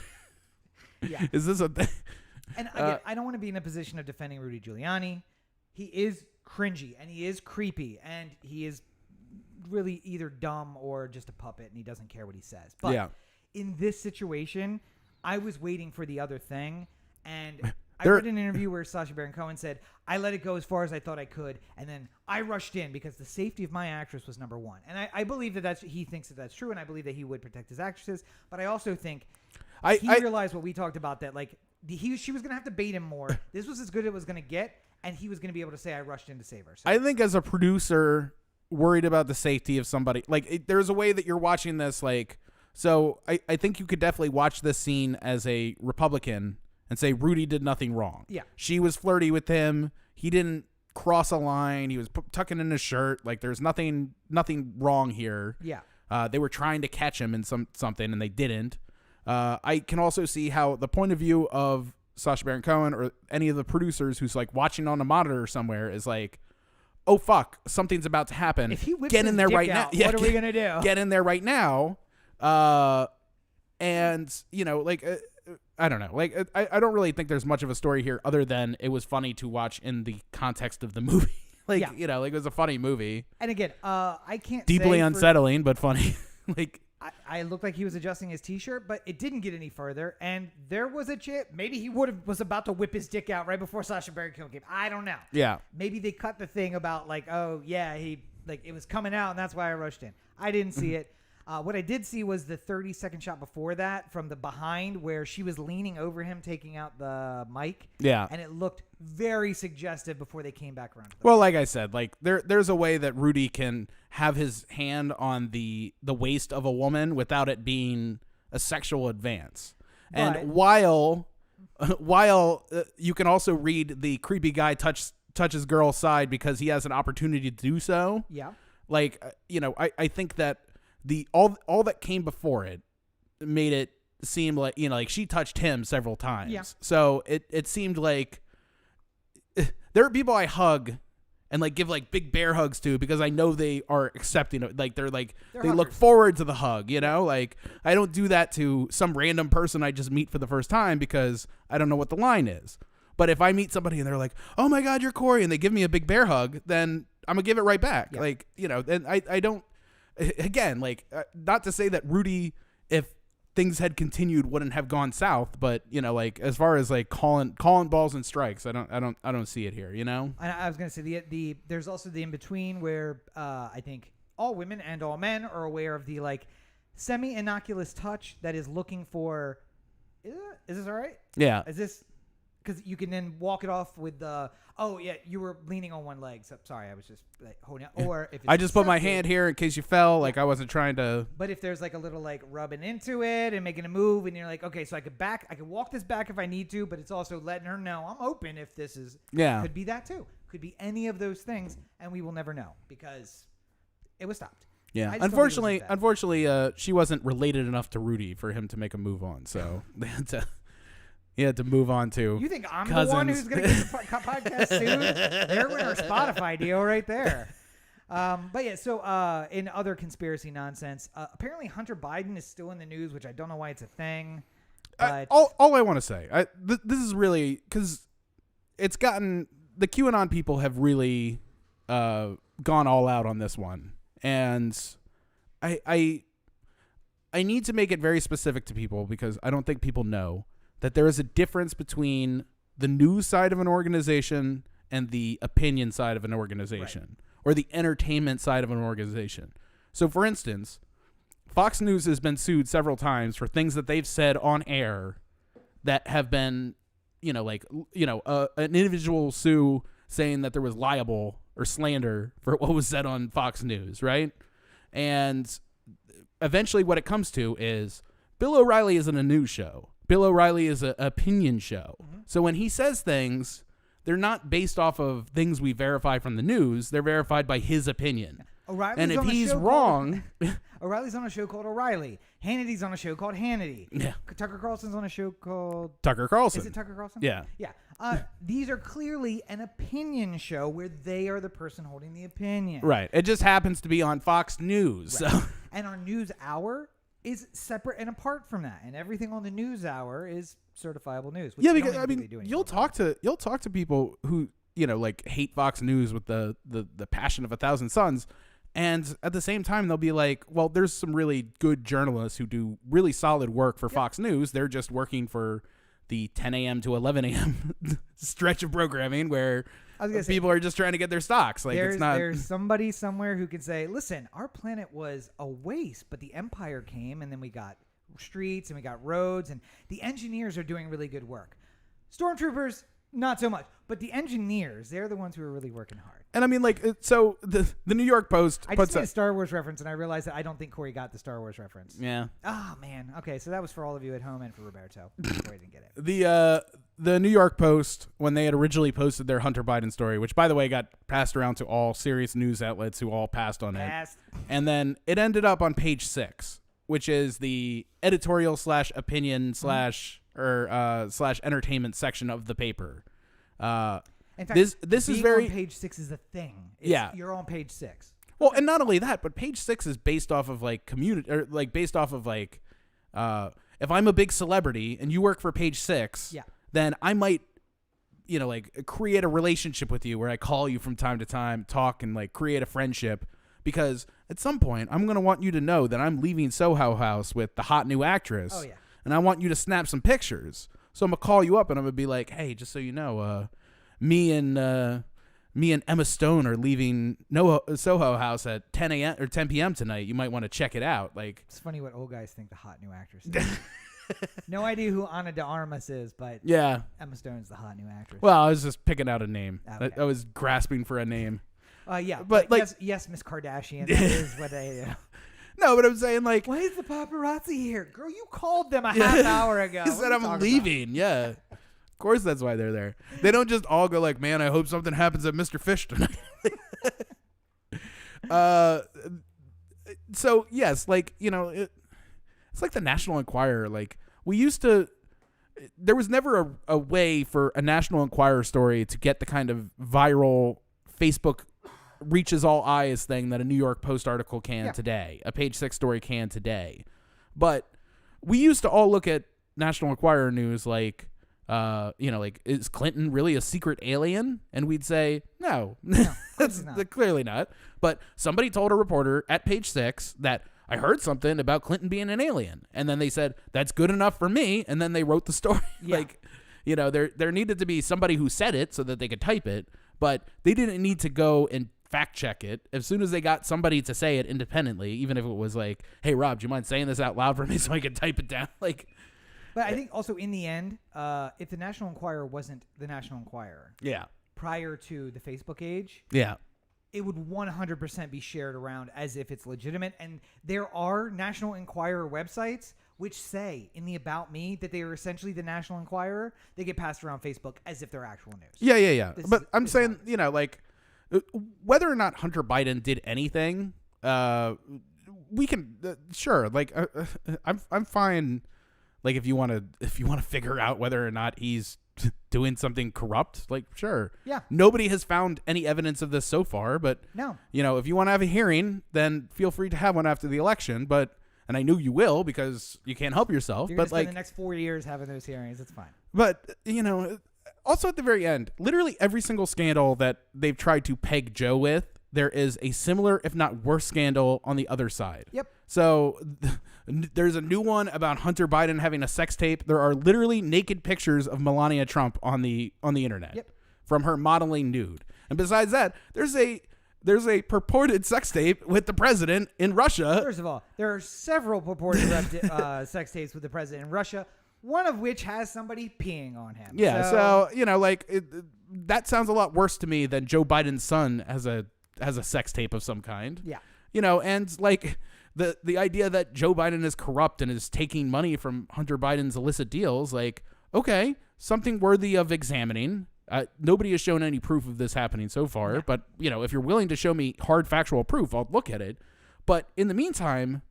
Yeah. Is this a thing? And again, I don't want to be in a position of defending Rudy Giuliani. He is cringy and he is creepy and he is really either dumb or just a puppet and he doesn't care what he says. But in this situation, I was waiting for the other thing, and I read an interview where Sacha Baron Cohen said, "I let it go as far as I thought I could, and then I rushed in because the safety of my actress was number one." And I believe that he thinks that that's true, and I believe that he would protect his actresses. But I also think he realized what we talked about, that like she was going to have to bait him more. This was as good as it was going to get, and he was going to be able to say, "I rushed in to save her." So I think as a producer worried about the safety of somebody, like there's a way that you're watching this, like, so I think you could definitely watch this scene as a Republican and say Rudy did nothing wrong. Yeah. She was flirty with him. He didn't cross a line. He was tucking in his shirt. Like, there's nothing wrong here. Yeah. They were trying to catch him in something and they didn't. I can also see how the point of view of Sacha Baron Cohen or any of the producers who's like watching on a monitor somewhere is like, oh fuck, something's about to happen. If he whips get in his there dick right out, now. what are we gonna do? Get in there right now. And you know, like I don't know, like I don't really think there's much of a story here other than it was funny to watch in the context of the movie. Like, you know, like it was a funny movie. And again, I can't deeply say unsettling, but funny. Like, I looked like he was adjusting his T-shirt, but it didn't get any further. And there was a chip. Maybe he was about to whip his dick out right before Sacha Baron Cohen came. I don't know. Yeah. Maybe they cut the thing about like, oh yeah, he like it was coming out, and that's why I rushed in. I didn't see it. What I did see was the 30-second shot before that from the behind where she was leaning over him, taking out the mic. Yeah. And it looked very suggestive before they came back around. Well, like I said, like there's a way that Rudy can have his hand on the waist of a woman without it being a sexual advance. And while you can also read the creepy guy touches girl's side because he has an opportunity to do so. Yeah. Like, you know, I think that all that came before it made it seem like, you know, like she touched him several times. Yeah. So it seemed like there are people I hug and like give like big bear hugs to because I know they are accepting it. Like they're they look forward to the hug, you know? Like I don't do that to some random person I just meet for the first time because I don't know what the line is. But if I meet somebody and they're like, "Oh my God, you're Corey," and they give me a big bear hug, then I'm gonna give it right back. Yeah. Like, you know, and I don't, again, like not to say that Rudy, if things had continued, wouldn't have gone south. But like as far as like calling balls and strikes, I don't see it here. I was gonna say the there's also the in between where I think all women and all men are aware of the like semi-innocuous touch that is looking for. Is this all right? Yeah. Is this because you can then walk it off with the oh yeah you were leaning on one leg. So sorry, I was just like holding out. Or if it's I just put my accepted- hand here in case you fell. Like I wasn't trying to. But if there's like a little like rubbing into it and making a move, and you're like, okay, so I could walk this back if I need to, but it's also letting her know I'm open if this is. Yeah. Could be that too. Could be any of those things, and we will never know because it was stopped. Yeah. I just don't think it was Unfortunately, she wasn't related enough to Rudy for him to make a move on. So he had to move on to. You think I'm cousins. the one who's going to get the podcast sued? There went our Spotify deal right there. But yeah, so in other conspiracy nonsense, apparently Hunter Biden is still in the news, which I don't know why it's a thing. But All I want to say, this is really because it's gotten the QAnon people have really gone all out on this one, and I need to make it very specific to people because I don't think people know that there is a difference between the news side of an organization and the opinion side of an organization, or the entertainment side of an organization. So, for instance, Fox News has been sued several times for things that they've said on air that have been, an individual sue saying that there was libel or slander for what was said on Fox News, right? And eventually what it comes to is Bill O'Reilly isn't a news show. Bill O'Reilly is an opinion show. Mm-hmm. So when he says things, they're not based off of things we verify from the news. They're verified by his opinion. O'Reilly's and if on a he's show wrong... O'Reilly's on a show called O'Reilly. Hannity's on a show called Hannity. Yeah. Tucker Carlson's on a show called... Tucker Carlson. Is it Tucker Carlson? Yeah. Yeah. These are clearly an opinion show where they are the person holding the opinion. Right. It just happens to be on Fox News. Right. So. And our news hour is separate and apart from that. And everything on the news hour is certifiable news. Which Yeah, we because don't I even mean, really do you'll talk to people who like hate Fox News with the passion of 1,000 suns, and at the same time they'll be like, well, there's some really good journalists who do really solid work for Fox News. They're just working for the 10 a.m. to 11 a.m. stretch of programming where people are just trying to get their stocks. Like there's somebody somewhere who can say, listen, our planet was a waste, but the empire came and then we got streets and we got roads and the engineers are doing really good work. Stormtroopers, not so much, but the engineers, they're the ones who are really working hard. And I mean, like, so the New York Post I just made a Star Wars reference, and I realized that I don't think Corey got the Star Wars reference. Yeah. Oh, man. Okay, so that was for all of you at home and for Roberto. Corey didn't get it. The New York Post, when they had originally posted their Hunter Biden story, which, by the way, got passed around to all serious news outlets who all passed on it. And then it ended up on page 6, which is the editorial / opinion / entertainment section of the paper. In fact, this is very on page 6 is a thing. You're on page 6. Well, and not only that, but page 6 is based off of like community, or like based off of like, if I'm a big celebrity and you work for page 6, then I might, like create a relationship with you where I call you from time to time, talk and like create a friendship, because at some point I'm gonna want you to know that I'm leaving Soho House with the hot new actress. Oh yeah. And I want you to snap some pictures. So I'm gonna call you up and I'm gonna be like, hey, just so you know, me and Emma Stone are leaving Soho House at 10 a.m. or 10 p.m. tonight. You might want to check it out. Like, it's funny what old guys think the hot new actress is. No idea who Ana de Armas is, but yeah, Emma Stone's the hot new actress. Well, I was just picking out a name. Okay. I was grasping for a name. Yeah, but like, yes, Miss Kardashian. That is what they do. No, but I'm saying, like, why is the paparazzi here? Girl, you called them a half hour ago. He said I'm leaving. About? Yeah. Of course that's why they're there. They don't just all go like, man, I hope something happens at Mr. Fish tonight. So, yes, like, it's like the National Enquirer. Like, there was never a way for a National Enquirer story to get the kind of viral Facebook reaches all eyes thing that a New York Post article can today, a page 6 story can today. But we used to all look at National Enquirer news like, like, is Clinton really a secret alien? And we'd say, no, that's clearly not. But somebody told a reporter at page 6 that I heard something about Clinton being an alien. And then they said, that's good enough for me. And then they wrote the story. Yeah. Like, you know, there needed to be somebody who said it so that they could type it, but they didn't need to go and fact check it. As soon as they got somebody to say it independently, even if it was like, hey, Rob, do you mind saying this out loud for me so I can type it down? Like, But I think also in the end, if the National Enquirer wasn't the National Enquirer yeah. prior to the Facebook age, Yeah. it would 100% be shared around as if it's legitimate. And there are National Enquirer websites which say in the About Me that they are essentially the National Enquirer. They get passed around Facebook as if they're actual news. Yeah. This But is- I'm this is saying, honest. you know, like, whether or not Hunter Biden did anything, we can sure. Like, I'm fine. Like, if you want to figure out whether or not he's doing something corrupt, like, sure. Yeah. Nobody has found any evidence of this so far, but No. you know, if you want to have a hearing, then feel free to have one after the election. But and I knew you will because you can't help yourself. You're But going to spend like, the next 4 years having those hearings. It's fine. but you know, also at the very end, literally every single scandal that they've tried to peg Joe with, there is a similar, if not worse, scandal on the other side. Yep. So there's a new one about Hunter Biden having a sex tape. There are literally naked pictures of Melania Trump on the internet. Yep. From her modeling nude. And besides that, there's a purported sex tape with the president in Russia. First of all, there are several purported sex tapes with the president in Russia, one of which has somebody peeing on him. Yeah, so you know, like that sounds a lot worse to me than Joe Biden's son has a sex tape of some kind. Yeah. You know, and like the idea that Joe Biden is corrupt and is taking money from Hunter Biden's illicit deals, like, okay, something worthy of examining. Nobody has shown any proof of this happening so far, but you know, if you're willing to show me hard factual proof, I'll look at it. But in the meantime,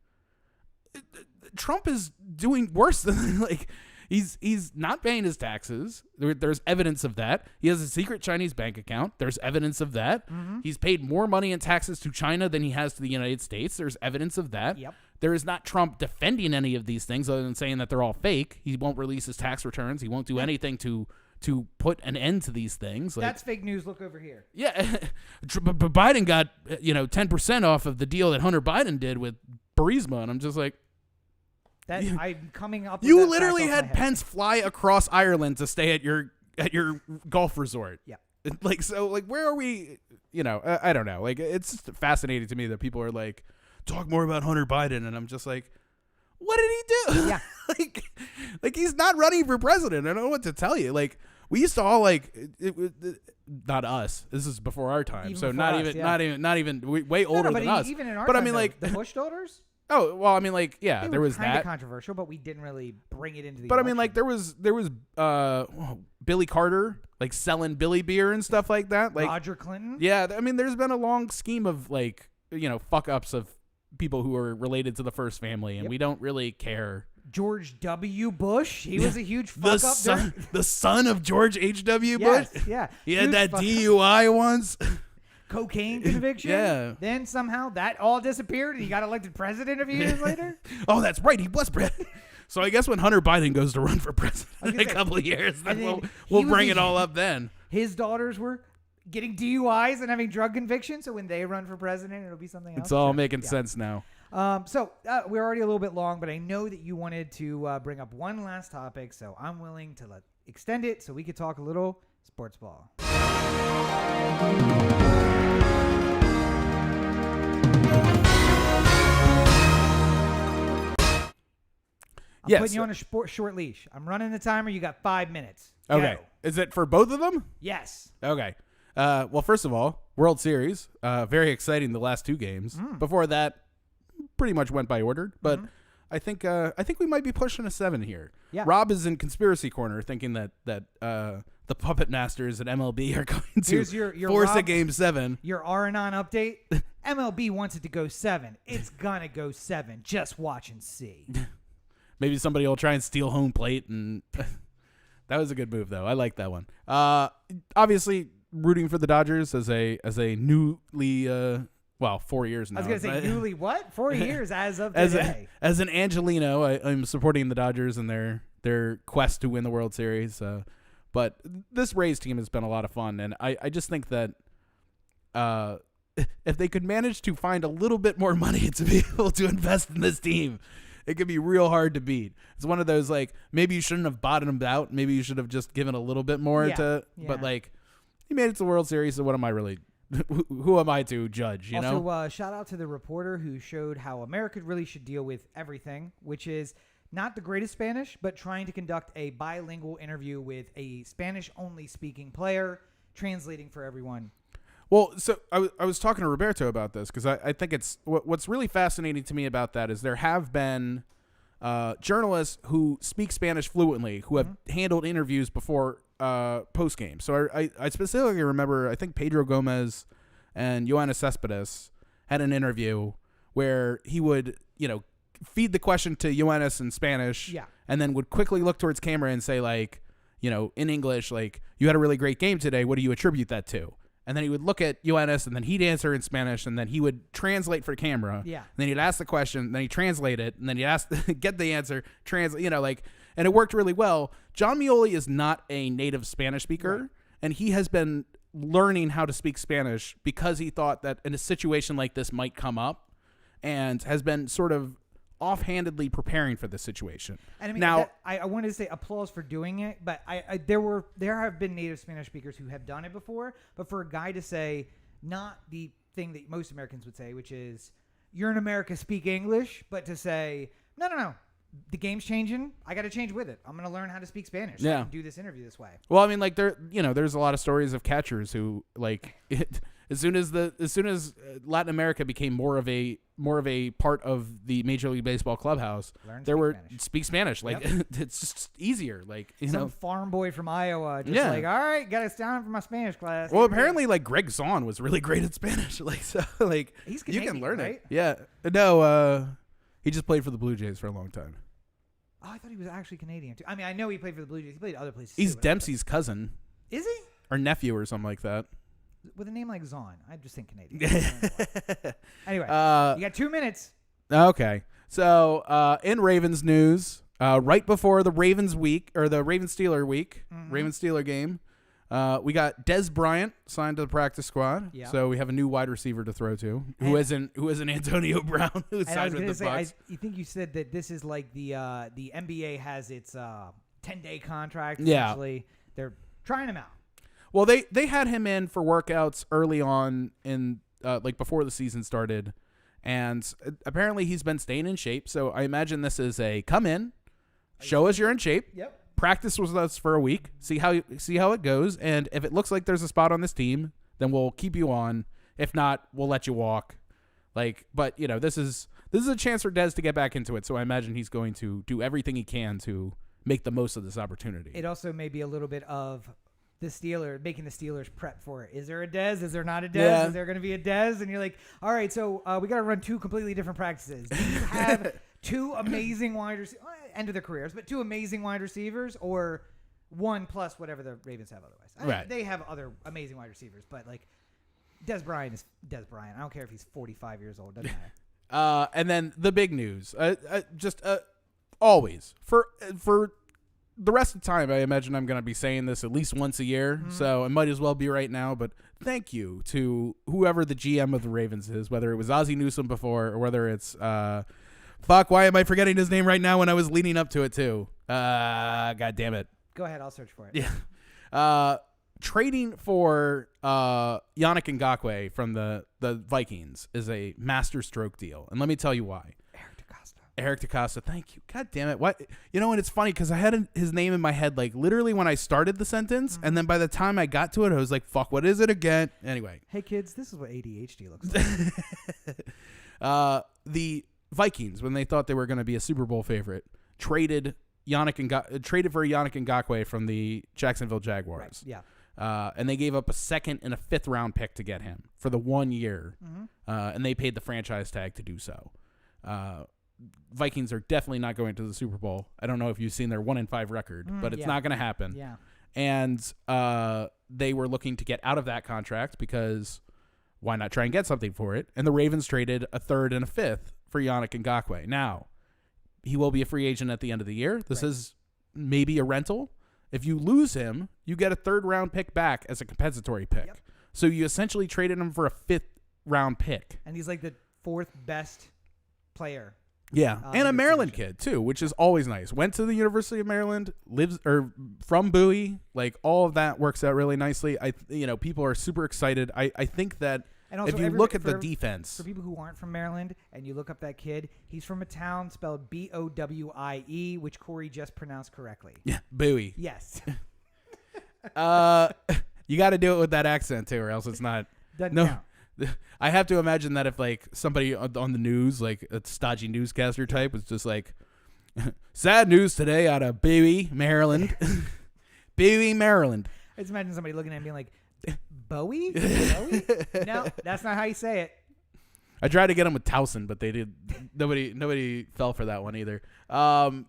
Trump is doing worse than like he's not paying his taxes. There's evidence of that. He has a secret Chinese bank account. There's evidence of that. Mm-hmm. He's paid more money in taxes to China than he has to the United States. There's evidence of that. Yep. There is not Trump defending any of these things other than saying that they're all fake. He won't release his tax returns. He won't do anything to put an end to these things. Like, That's fake news. Look over here. yeah, but Biden got 10% off of the deal that Hunter Biden did with Burisma, and I'm just like, I'm coming up with you that literally fact off had my head. Pence fly across Ireland to stay at your golf resort. Yeah. Like, so, like, where are we? You know, I don't know. Like, it's just fascinating to me that people are like, talk more about Hunter Biden, and I'm just like, what did he do? Yeah. like he's not running for president. I don't know what to tell you. Like, we used to all like not us. This is before our time, Even so before not us, even, yeah. not even way older but than us. even in our but I time, mean, though, like, the Bush daughters. oh well, I mean, like, yeah, They there were was kinda that. controversial, but we didn't really bring it into the. But I mean, like, election. there was Billy Carter, like, selling Billy beer and stuff like that. Like, Roger Clinton. yeah, I mean, there's been a long scheme of like, fuck ups of people who are related to the first family, and Yep. we don't really care. George W. Bush. He was a huge The fuck up. son, the son of George H.W. Bush. Yes, yeah. He had Huge that fuck up. DUI once. Cocaine conviction. Yeah. Then somehow that all disappeared, and he got elected president a few years later. Oh, that's right. He was president. So I guess when Hunter Biden goes to run for president was in gonna a say, couple of years, then and then we'll he was bring a- it all up then. His daughters were getting DUIs and having drug convictions, so when they run for president, it'll be something else. It's all Sure. making Yeah. sense now. So we're already a little bit long, but I know that you wanted to bring up one last topic, so I'm willing to extend it so we could talk a little sports ball. I'm Yes. putting you on a short leash. I'm running the timer. You got 5 minutes. Okay. Go. Is it for both of them? Yes. Okay. Well, first of all, World Series, very exciting. The last two games. Before that, pretty much went by order. But I think we might be pushing a 7 here. Yeah. Rob is in conspiracy corner, thinking that the puppet masters at MLB are going to Here's your force a Rob- game 7. Your R&on update. MLB wants it to go 7. It's gonna go 7. Just watch and see. Maybe somebody will try and steal home plate, and that was a good move, though. I like that one. Obviously, rooting for the Dodgers as a newly 4 years now. I was gonna say newly what? 4 years as of as today. as an Angelino, I'm supporting the Dodgers in their quest to win the World Series. But this Rays team has been a lot of fun, and I just think that if they could manage to find a little bit more money to be able to invest in this team, it could be real hard to beat. It's one of those, like, maybe you shouldn't have bottomed out. Maybe you should have just given a little bit more but like, he made it to the World Series. So what am I really, who am I to judge, you know? Also, shout out to the reporter who showed how America really should deal with everything, which is not the greatest Spanish, but trying to conduct a bilingual interview with a Spanish-only speaking player, translating for everyone. Well, so I was talking to Roberto about this because I think it's what's really fascinating to me about that is there have been journalists who speak Spanish fluently who have handled interviews before post game. So I specifically remember, I think Pedro Gomez and Yoenis Cespedes had an interview where he would, feed the question to Yoenis in Spanish, and then would quickly look towards camera and say, like, in English, like, you had a really great game today. What do you attribute that to? And then he would look at Yoenis, and then he'd answer in Spanish, and then he would translate for camera. Yeah. And then he'd ask the question, then he'd translate it, and then he'd ask, get the answer, translate, and it worked really well. John Mioli is not a native Spanish speaker, and he has been learning how to speak Spanish because he thought that in a situation like this might come up, and has been sort of offhandedly preparing for this situation. And I mean, now, I wanted to say applause for doing it, but there have been native Spanish speakers who have done it before, but for a guy to say not the thing that most Americans would say, which is you're in America, speak English, but to say no, the game's changing, I got to change with it. I'm going to learn how to speak Spanish. So I can do this interview this way. Well, I mean, like there's a lot of stories of catchers who like as soon as Latin America became more of a part of the Major League Baseball clubhouse, speak Spanish. Like it's just easier. Like some farm boy from Iowa, just like, all right, got us down for my Spanish class. Well, apparently, like Greg Zahn was really great at Spanish. Like so, like he's Canadian, you can learn right? it. Yeah, no, he just played for the Blue Jays for a long time. Oh, I thought he was actually Canadian too. I mean, I know he played for the Blue Jays. He played other places. He's too, Dempsey's cousin. Is he? Or nephew or something like that. With a name like Zahn, I just think Canadian. Anyway, you got 2 minutes. Okay. So, in Ravens news, right before the Ravens week, or the Ravens-Steeler week, Ravens-Steeler game, we got Dez Bryant signed to the practice squad. Yeah. So we have a new wide receiver to throw to, who isn't Antonio Brown, who's signed with the Bucs. You think you said that this is like the NBA has its 10-day contract. Yeah. Essentially. They're trying him out. Well, they had him in for workouts early on in like before the season started, and apparently he's been staying in shape. So I imagine this is a come in, show us you're in shape. Yep. Practice with us for a week, see how it goes, and if it looks like there's a spot on this team, then we'll keep you on. If not, we'll let you walk. Like, but this is a chance for Dez to get back into it. So I imagine he's going to do everything he can to make the most of this opportunity. It also may be a little bit of making the Steelers prep for it. Is there a Dez? Is there not a Dez? Yeah. Is there going to be a Dez? And you're like, all right, so we got to run two completely different practices. Do you have two amazing wide receivers, end of their careers, but two amazing wide receivers, or one plus whatever the Ravens have otherwise? Right. They have other amazing wide receivers, but like Dez Bryant is Dez Bryant. I don't care if he's 45 years old. Doesn't matter. And then the big news, always for the rest of the time, I imagine I'm going to be saying this at least once a year, so I might as well be right now. But thank you to whoever the GM of the Ravens is, whether it was Ozzie Newsome before or whether it's why am I forgetting his name right now when I was leading up to it too? God damn it. Go ahead, I'll search for it. Yeah. Trading for Yannick Ngakoue from the Vikings is a masterstroke deal, and let me tell you why. Eric DaCosta, thank you. God damn it. What? And it's funny because I had his name in my head like literally when I started the sentence, and then by the time I got to it, I was like, fuck, what is it again? Anyway. Hey, kids, this is what ADHD looks like. The Vikings, when they thought they were going to be a Super Bowl favorite, traded for Yannick Ngakoue from the Jacksonville Jaguars. Right. Yeah. And they gave up a second and a fifth round pick to get him for the 1 year, and they paid the franchise tag to do so. Vikings are definitely not going to the Super Bowl. I don't know if you've seen their 1-5 record, but it's not going to happen. Yeah. And they were looking to get out of that contract because why not try and get something for it? And the Ravens traded a third and a fifth for Yannick Ngakoue. Now, he will be a free agent at the end of the year. This is maybe a rental. If you lose him, you get a third round pick back as a compensatory pick. Yep. So you essentially traded him for a fifth round pick. And he's like the 4th best player. Yeah, in and a this Maryland division. kid too, which is always nice. Went to the University of Maryland, lives or from Bowie. Like all of that works out really nicely. People are super excited. I think that And also if you look at the defense, For people who aren't from Maryland and you look up that kid, he's from a town spelled Bowie, which Corey just pronounced correctly. yeah, Bowie. Yes. You got to do it with that accent too, or else it's not. Doesn't No. count. I have to imagine that if like somebody on the news, like a stodgy newscaster type, was just like, sad news today out of Bowie, Maryland. Bowie, Maryland. I just imagine somebody looking at me like, Bowie? Bowie? No, that's not how you say it. I tried to get him with Towson, but they did. Nobody fell for that one either. I'm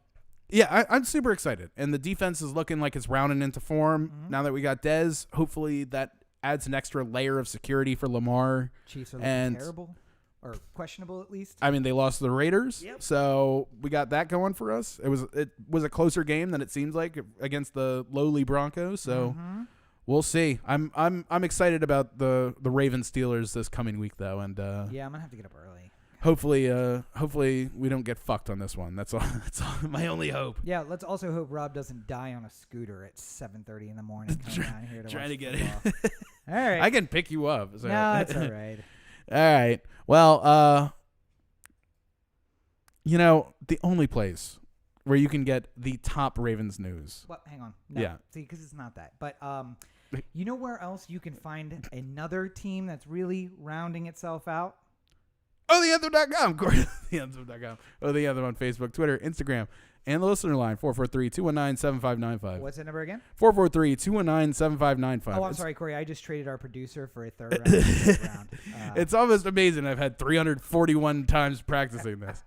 super excited, and the defense is looking like it's rounding into form now that we got Dez. Hopefully that adds an extra layer of security for Lamar. Chiefs are And- looking terrible, or questionable at least. I mean, they lost to the Raiders, Yep. so we got that going for us. It was a closer game than it seems like against the lowly Broncos. So we'll see. I'm excited about the Ravens Steelers this coming week though, and Yeah, I'm gonna have to get up early. hopefully we don't get fucked on this one. That's all. That's all. My only hope. Yeah, let's also hope Rob doesn't die on a scooter at 7:30 in the morning coming down here to Trying watch to get football. All right. I can pick you up. So. No, it's all right. All right. Well, the only place where you can get the top Ravens news. Well, hang on. No, Yeah. See, because it's not that. But you know where else you can find another team that's really rounding itself out? Oh, theanthem.com. Corey, theanthem.com. Oh, the Anthem on Facebook, Twitter, Instagram, and the listener line, 443-219-7595. What's that number again? 443-219-7595. Oh, I'm sorry, Corey. I just traded our producer for a third round. and a fourth round. It's almost amazing. I've had 341 times practicing this.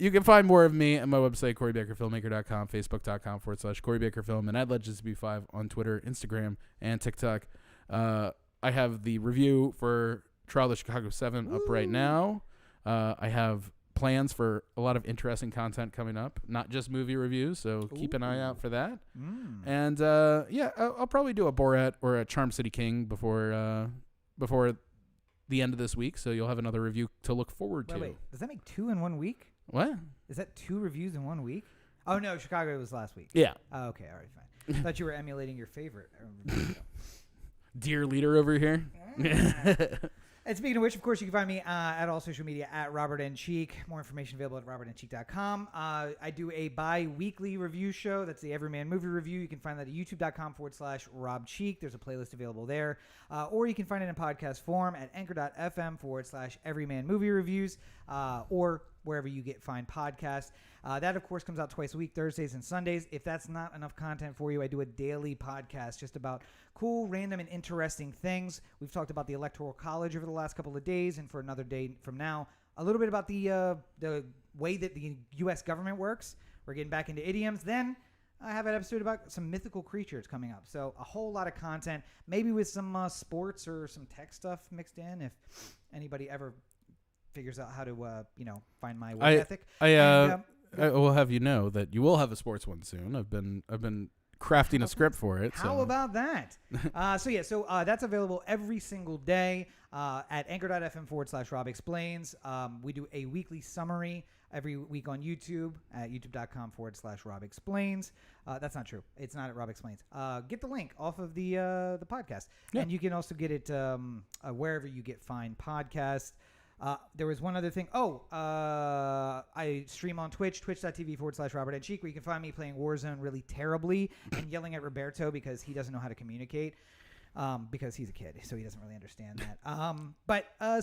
You can find more of me at my website, CoreyBakerFilmmaker.com, Facebook.com/CoreyBakerFilm, and @LegendsB5 on Twitter, Instagram, and TikTok. I have the review for Trial of the Chicago 7 up right now. I have plans for a lot of interesting content coming up, not just movie reviews, so keep an eye out for that. And I'll probably do a Borat or a Charm City King before the end of this week, so you'll have another review to look forward to. Wait. Does that make 2 in 1 week? What? Is that 2 reviews in 1 week? Oh, no. Chicago was last week. Yeah. Oh, okay. All right. Fine. I thought you were emulating your favorite. Dear leader over here. And speaking of which, of course, you can find me at all social media at Robert N. Cheek. More information available at robertncheek.com. I do a bi-weekly review show. That's the Everyman Movie Review. You can find that at youtube.com/Rob Cheek. There's a playlist available there. Or you can find it in podcast form at anchor.fm/Everyman Movie Reviews or wherever you find podcasts. That, of course, comes out twice a week, Thursdays and Sundays. If that's not enough content for you, I do a daily podcast just about cool, random, and interesting things. We've talked about the Electoral College over the last couple of days, and for another day from now, a little bit about the way that the U.S. government works. We're getting back into idioms. Then I have an episode about some mythical creatures coming up. So a whole lot of content, maybe with some sports or some tech stuff mixed in if anybody ever figures out how to, find my work ethic. I will have you know that you will have a sports one soon. I've been crafting a script for it. How about that? So that's available every single day at anchor.fm/Rob Explains. We do a weekly summary every week on YouTube at youtube.com/Rob Explains. That's not true. It's not at Rob Explains. Get the link off of the podcast. Yeah. And you can also get it wherever you get fine podcasts. There was one other thing. I stream on Twitch, twitch.tv/Robert N. Cheek, where you can find me playing Warzone really terribly and yelling at Roberto because he doesn't know how to communicate because he's a kid, so he doesn't really understand that.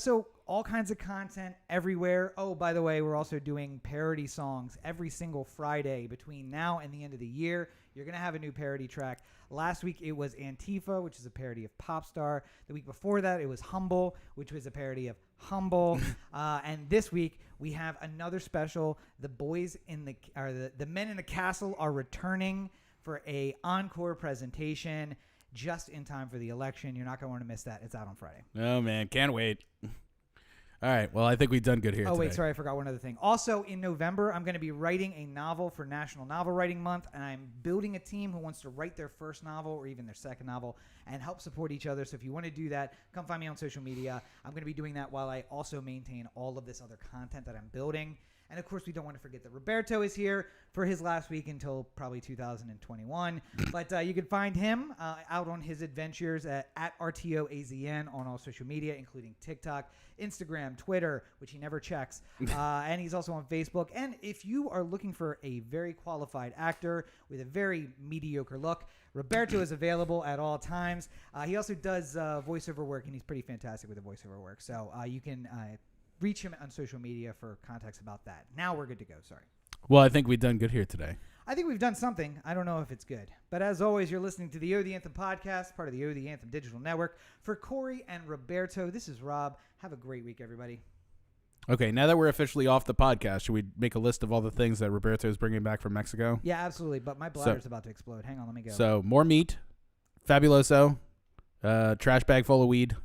So all kinds of content everywhere. Oh, by the way, we're also doing parody songs every single Friday between now and the end of the year. You're going to have a new parody track. Last week, it was Antifa, which is a parody of Popstar. The week before that, it was Humble, which was a parody of Humble. And this week, we have another special. The men in the castle are returning for a encore presentation just in time for the election. You're not going to want to miss that. It's out on Friday. Oh, man. Can't wait. All right. Well, I think we've done good here. Oh, wait, today. sorry, I forgot one other thing. Also, in November, I'm going to be writing a novel for National Novel Writing Month, and I'm building a team who wants to write their first novel or even their second novel and help support each other. So if you want to do that, come find me on social media. I'm going to be doing that while I also maintain all of this other content that I'm building. And, of course, we don't want to forget that Roberto is here for his last week until probably 2021. But you can find him out on his adventures at RTOAZN on all social media, including TikTok, Instagram, Twitter, which he never checks. And he's also on Facebook. And if you are looking for a very qualified actor with a very mediocre look, Roberto is available at all times. He also does voiceover work, and he's pretty fantastic with the voiceover work. So you can... reach him on social media for context about that. Now we're good to go. Sorry. Well, I think we've done good here today. I think we've done something. I don't know if it's good. But as always, you're listening to the The Anthem podcast, part of the The Anthem digital network. For Corey and Roberto, this is Rob. Have a great week, everybody. Okay, now that we're officially off the podcast, should we make a list of all the things that Roberto is bringing back from Mexico? Yeah, absolutely. But my bladder's about to explode. Hang on, let me go. So, more meat, Fabuloso, trash bag full of weed,